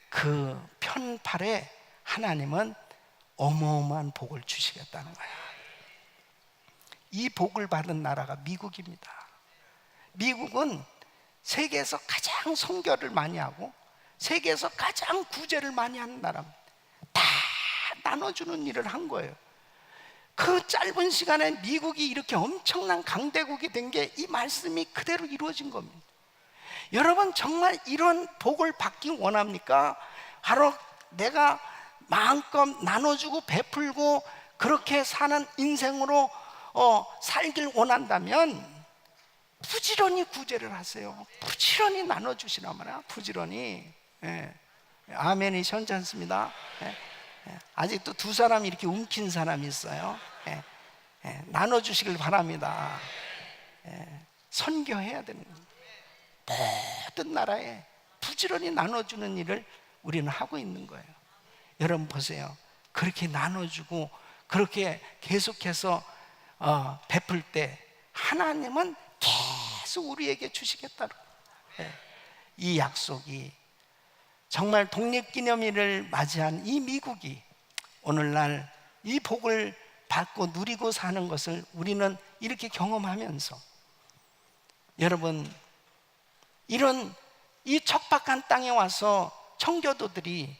그 편팔에 하나님은 어마어마한 복을 주시겠다는 거야. 이 복을 받은 나라가 미국입니다. 미국은 세계에서 가장 선교를 많이 하고 세계에서 가장 구제를 많이 하는 나라입니다. 다 나눠주는 일을 한 거예요. 그 짧은 시간에 미국이 이렇게 엄청난 강대국이 된 게 이 말씀이 그대로 이루어진 겁니다. 여러분 정말 이런 복을 받기 원합니까? 바로 내가 마음껏 나눠주고 베풀고 그렇게 사는 인생으로 살길 원한다면 부지런히 구제를 하세요. 부지런히 나눠주시라 말이야. 부지런히. 아멘이 현찮습니다. 아직도 두 사람이 이렇게 움킨 사람이 있어요. 나눠주시길 바랍니다. 선교해야 되는 겁니다. 모든 나라에 부지런히 나눠주는 일을 우리는 하고 있는 거예요. 여러분 보세요. 그렇게 나눠주고 그렇게 계속해서 베풀 때 하나님은 계속 우리에게 주시겠다고. 이 약속이 정말 독립기념일을 맞이한 이 미국이 오늘날 이 복을 받고 누리고 사는 것을 우리는 이렇게 경험하면서, 여러분 이런 이 척박한 땅에 와서 청교도들이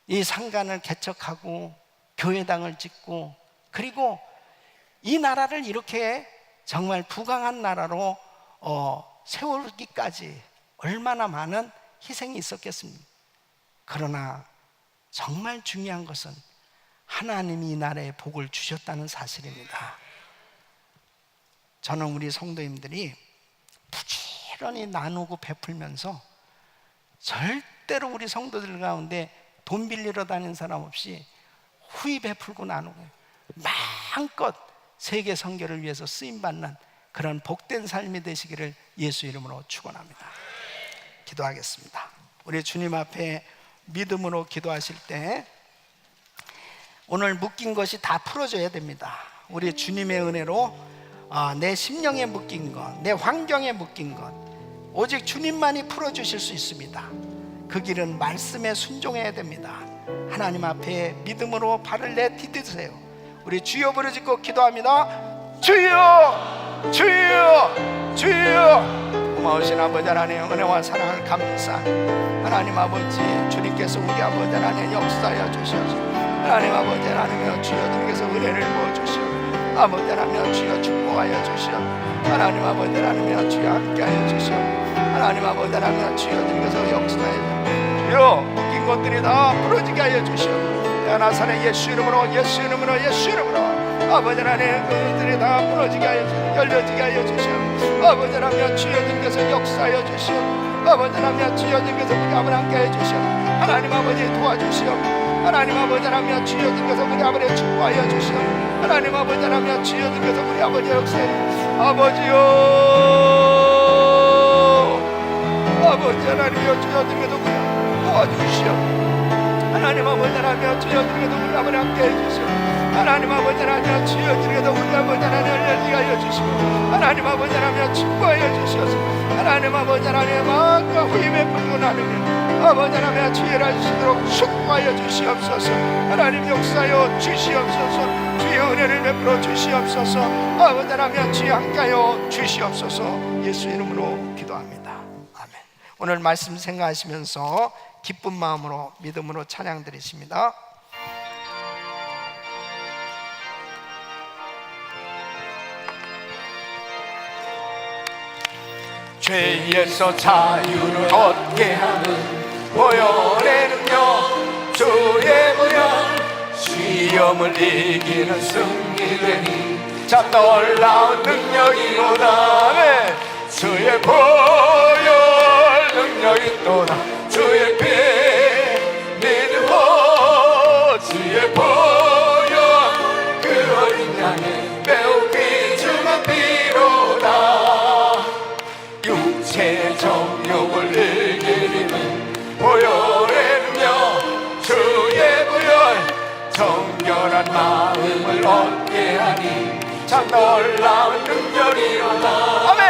이 상간을 개척하고 교회당을 짓고 그리고 이 나라를 이렇게 정말 부강한 나라로 세우기까지 얼마나 많은 희생이 있었겠습니까? 그러나 정말 중요한 것은 하나님이 이 나라에 복을 주셨다는 사실입니다. 저는 우리 성도님들이 부지런히 나누고 베풀면서 절대로 우리 성도들 가운데 돈 빌리러 다니는 사람 없이 후히 베풀고 나누고 마음껏 세계 선교를 위해서 쓰임받는 그런 복된 삶이 되시기를 예수 이름으로 축원합니다. 기도하겠습니다. 우리 주님 앞에 믿음으로 기도하실 때 오늘 묶인 것이 다 풀어져야 됩니다. 우리 주님의 은혜로 내 심령에 묶인 것, 내 환경에 묶인 것 오직 주님만이 풀어주실 수 있습니다. 그 길은 말씀에 순종해야 됩니다. 하나님 앞에 믿음으로 발을 내디디세요. 우리 주여 부르짖고 기도합니다. 주여, 주여, 주여. 고마우신 아버지 하나님, 은혜와 사랑을 감사한 하나님 아버지, 주님께서 우리 아버지 하나님 역사하여 주셔서 하나님 아버지 하나님 주여 주님께서 은혜를 부어주시오. 아버지 하나님 주여 축복하여 주시오. 하나님 아버지 하나님 주여 함께하여 주시오. 하나님 아버지 하나님 주여 주님께서 역사하여 주여 묶인 것들이 다 풀어지게 하여 주시오. 나사렛 예수 이름으로, 예수 이름으로, 예수 이름으로 아버지 하나님 그들이 다 풀어지게 하여 주시오. 열려지게 하여 주시오. 아버지 하나님 주여 주님께서 역사하여 주시오. 아버지 하나님 주여 주님께서 우리 아버지 함께하여 주시오. 하나님 아버지 도와주시오. 하나님 아버지 하나님 주여 주님께서 우리 아버지 축복하여 주시오. 하나님 아버지 하나님 주여 주님께서 우리 아버지 역사에 아버지요, 아버지 하나님이여 주여 주님께서 우리 도와주시오. 하나님 아버지 하나님 주여 주님께서 우리 아버지 함께해 주시오. 하나님 아버지 하나님 주여 주님께서 우리 아버지 하나님 열리게 하여 주시오. 하나님 아버지 하나님 축복하여 주시옵소서. 하나님 아버지 하나님 마음과 후임에 풀고 나누며 아버지 하나님 지혜를 주시도록 축복하여 주시옵소서. 하나님 역사여 주시옵소서. 주의 은혜를 베풀어 주시옵소서. 아버지 하나님 주의 함께하여 주시옵소서. 예수 이름으로 기도합니다. 아멘. 오늘 말씀 생각하시면서 기쁜 마음으로 믿음으로 찬양 드리십니다. 죄에서 자유를 얻게 하는 보혈의 능력, 주의 보혈, 시험을 이기는 승리되니 참 놀라운 능력이로다. 네. 주의 보혈 능력이 또다. 주의 피 믿고 주의 보혈 그 어린 양의 매우 귀중한 피로다. 육체의 정욕을 이기는 보혈의 능력, 주의 보혈 얻게 하니 참 놀라운 능력이로다. 아멘.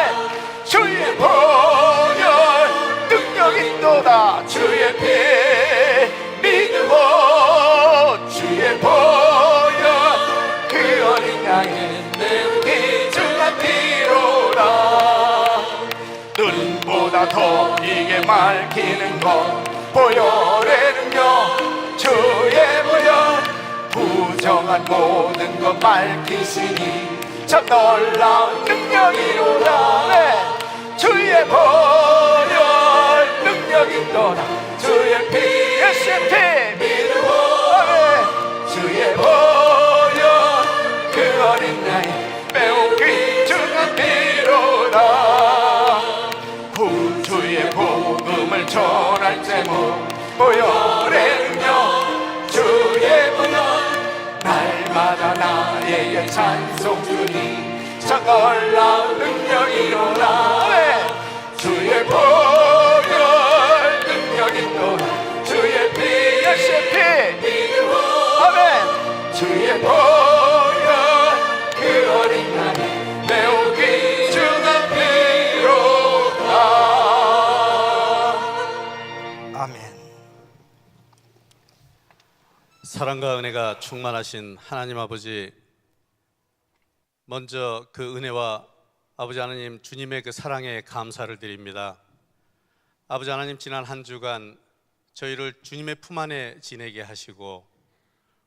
주의 보혈 능력이 있도다. 주의 피 믿음으로 주의 보혈 그 어린 양의 매우 귀중한 피로다. 눈보다 더 이게 맑히는 것 보혈의 능력 주의 보혈 부정한 모든 것 밝히시니 참 놀라운 능력이로다. 네. 주의 보혈 능력이 있도다. 주의 피 예수의 피 믿음으로 주의 보혈 그 어린 양이 매우 귀중한 피로다. 구주의 복음을 전할 제목 보혈의 능력 주의 보혈 날마다 나에게 찬송 주니 참 놀라운 능력이로다. 주의 보혈 능력이 있도다. 주의 피 예수의 피 믿음으로 아멘. 주의 보혈 그 어린 양이 매우 귀중한 피로다. 아멘. 사랑과 은혜가 충만하신 하나님 아버지, 먼저 그 은혜와 아버지 하나님 주님의 그 사랑에 감사를 드립니다. 아버지 하나님, 지난 한 주간 저희를 주님의 품 안에 지내게 하시고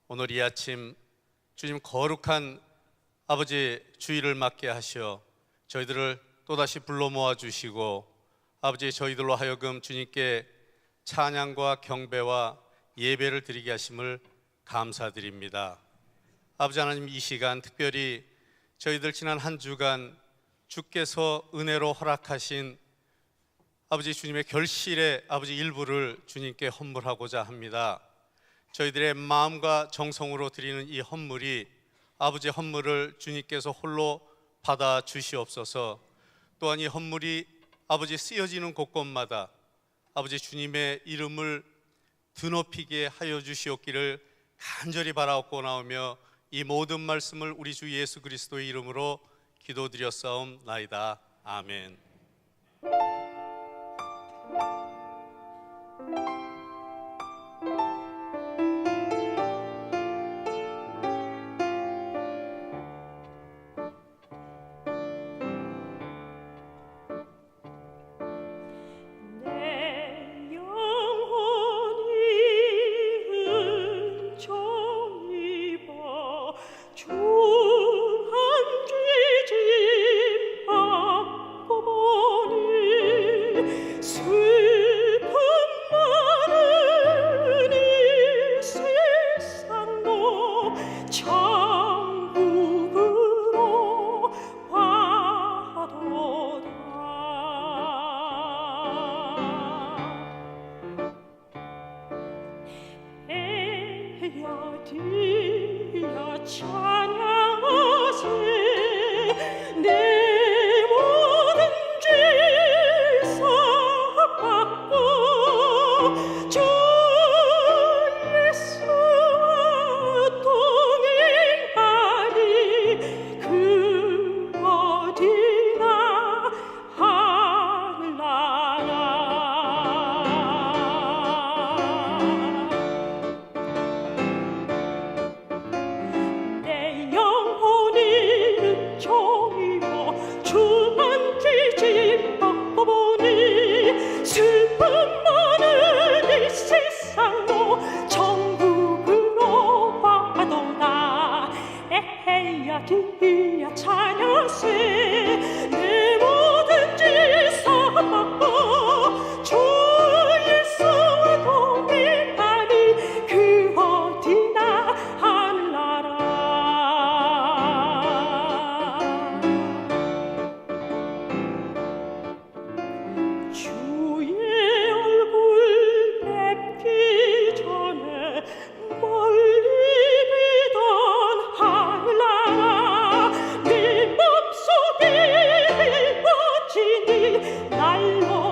오늘 이 아침 주님 거룩한 아버지 주일을 맞게 하셔 저희들을 또다시 불러 모아 주시고 아버지 저희들로 하여금 주님께 찬양과 경배와 예배를 드리게 하심을 감사드립니다. 아버지 하나님, 이 시간 특별히 저희들 지난 한 주간 주께서 은혜로 허락하신 아버지 주님의 결실의 아버지 일부를 주님께 헌물하고자 합니다. 저희들의 마음과 정성으로 드리는 이 헌물이 아버지 헌물을 주님께서 홀로 받아 주시옵소서. 또한 이 헌물이 아버지 쓰여지는 곳곳마다 아버지 주님의 이름을 드높이게 하여 주시옵기를 간절히 바라옵고나오며 이 모든 말씀을 우리 주 예수 그리스도의 이름으로 기도드렸사옵나이다. 아멘. 날로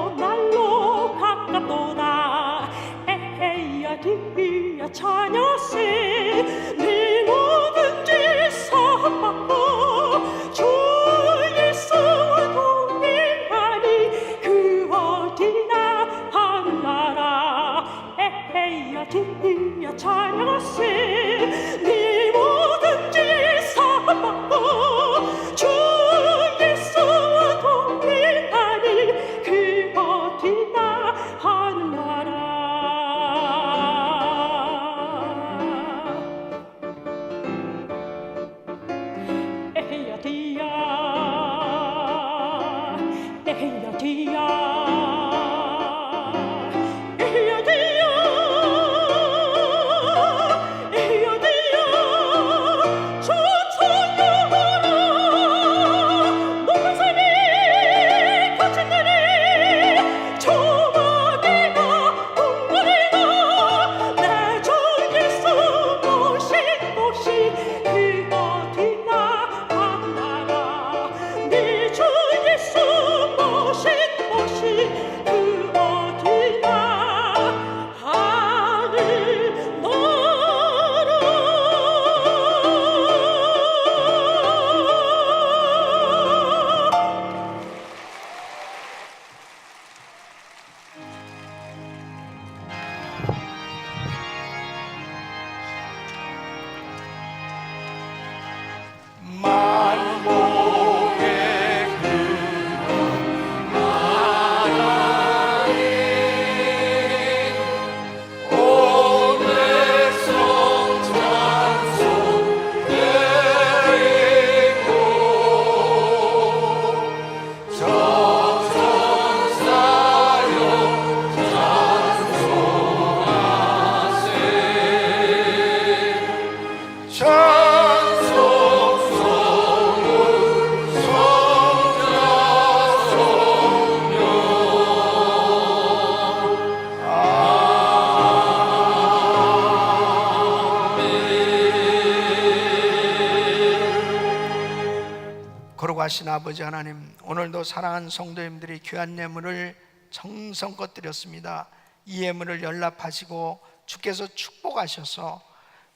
거룩하신 아버지 하나님, 오늘도 사랑하는 성도님들이 귀한 예물을 정성껏 드렸습니다. 이 예물을 연락하시고 주께서 축복하셔서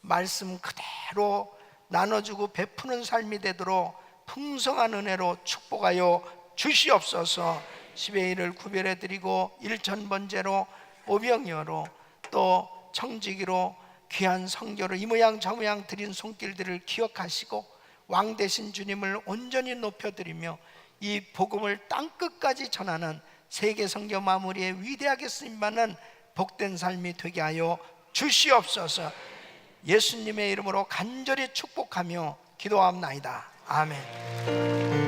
말씀 그대로 나눠주고 베푸는 삶이 되도록 풍성한 은혜로 축복하여 주시옵소서. 10의 1을 구별해 드리고 일천번제로 오병이어로 또 청지기로 귀한 성교로 이 모양 저 모양 드린 손길들을 기억하시고 왕 되신 주님을 온전히 높여드리며 이 복음을 땅끝까지 전하는 세계 선교 마무리에 위대하게 쓰임받는 복된 삶이 되게 하여 주시옵소서. 예수님의 이름으로 간절히 축복하며 기도합나이다. 아멘.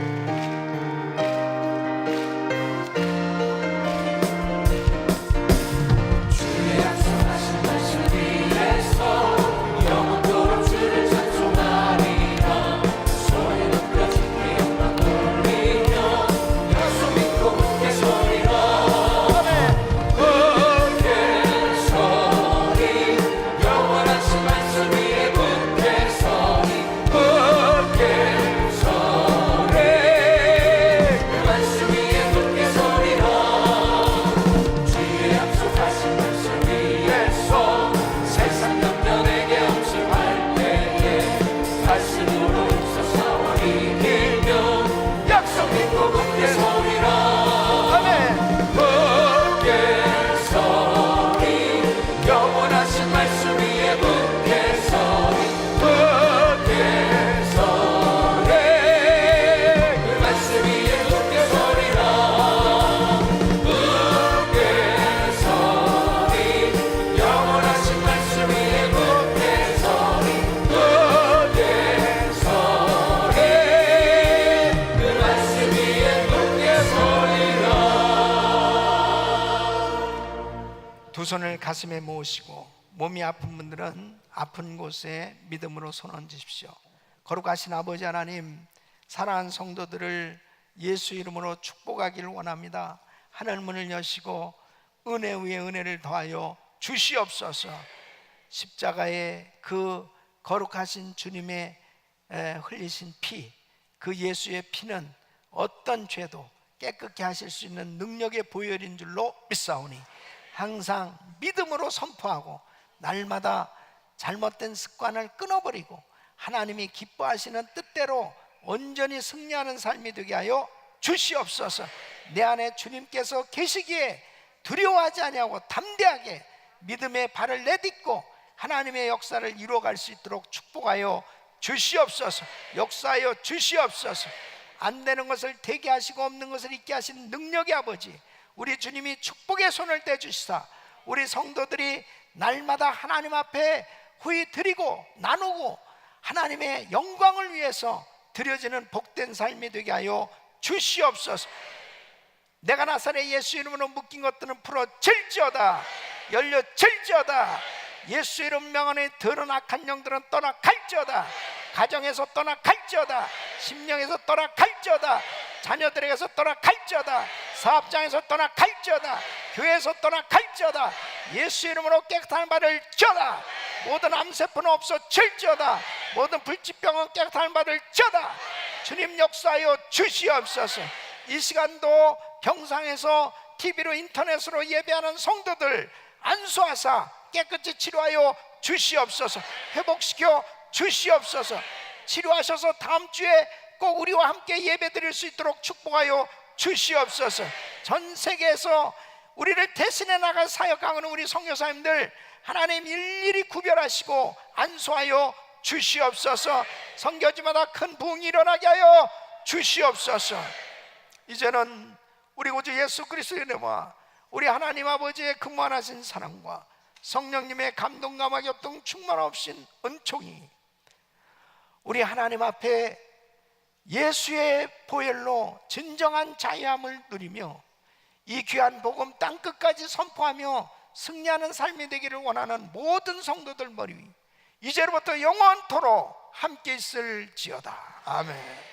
두 손을 가슴에 모으시고 몸이 아픈 분들은 아픈 곳에 믿음으로 손 얹으십시오. 거룩하신 아버지 하나님, 사랑하는 성도들을 예수 이름으로 축복하기를 원합니다. 하늘 문을 여시고 은혜 위에 은혜를 더하여 주시옵소서. 십자가의 그 거룩하신 주님의 흘리신 피, 그 예수의 피는 어떤 죄도 깨끗게 하실 수 있는 능력의 보혈인 줄로 믿사오니 항상 믿음으로 선포하고 날마다 잘못된 습관을 끊어버리고 하나님이 기뻐하시는 뜻대로 온전히 승리하는 삶이 되게 하여 주시옵소서. 내 안에 주님께서 계시기에 두려워하지 아니하고 담대하게 믿음의 발을 내딛고 하나님의 역사를 이루어갈 수 있도록 축복하여 주시옵소서. 역사하여 주시옵소서. 안 되는 것을 되게 하시고 없는 것을 있게 하시는 능력의 아버지, 우리 주님이 축복의 손을 떼주시사 우리 성도들이 날마다 하나님 앞에 후히 드리고 나누고 하나님의 영광을 위해서 드려지는 복된 삶이 되게 하여 주시옵소서. 내가 나사렛 예수 이름으로 묶인 것들은 풀어질지어다, 열려질지어다. 예수 이름 명안에 더러운 악한 영들은 떠나갈지어다. 가정에서 떠나갈지어다. 심령에서 떠나갈지어다. 자녀들에게서 떠나갈지어다. 사업장에서 떠나갈지어다. 교회에서 떠나갈지어다. 예수 이름으로 깨끗한 바를 져다. 모든 암세포는 없어질지어다. 모든 불치병은 깨끗한 바를 져다. 주님 역사하여 주시옵소서. 이 시간도 경상에서 TV로 인터넷으로 예배하는 성도들 안수하사 깨끗이 치료하여 주시옵소서. 회복시켜 주시옵소서. 치료하셔서 다음 주에 꼭 우리와 함께 예배드릴 수 있도록 축복하여 주시옵소서. 전 세계에서 우리를 대신해 나갈 사역하는 우리 선교사님들 하나님 일일이 구별하시고 안수하여 주시옵소서. 선교지마다 큰 부흥이 일어나게 하여 주시옵소서. 이제는 우리 구주 예수 그리스도의 은혜와 우리 하나님 아버지의 근무하신 사랑과 성령님의 감동감화 교통 충만 없인 은총이 우리 하나님 앞에 예수의 보혈로 진정한 자유함을 누리며 이 귀한 복음 땅끝까지 선포하며 승리하는 삶이 되기를 원하는 모든 성도들 머리 위 이제로부터 영원토록 함께 있을지어다. 아멘.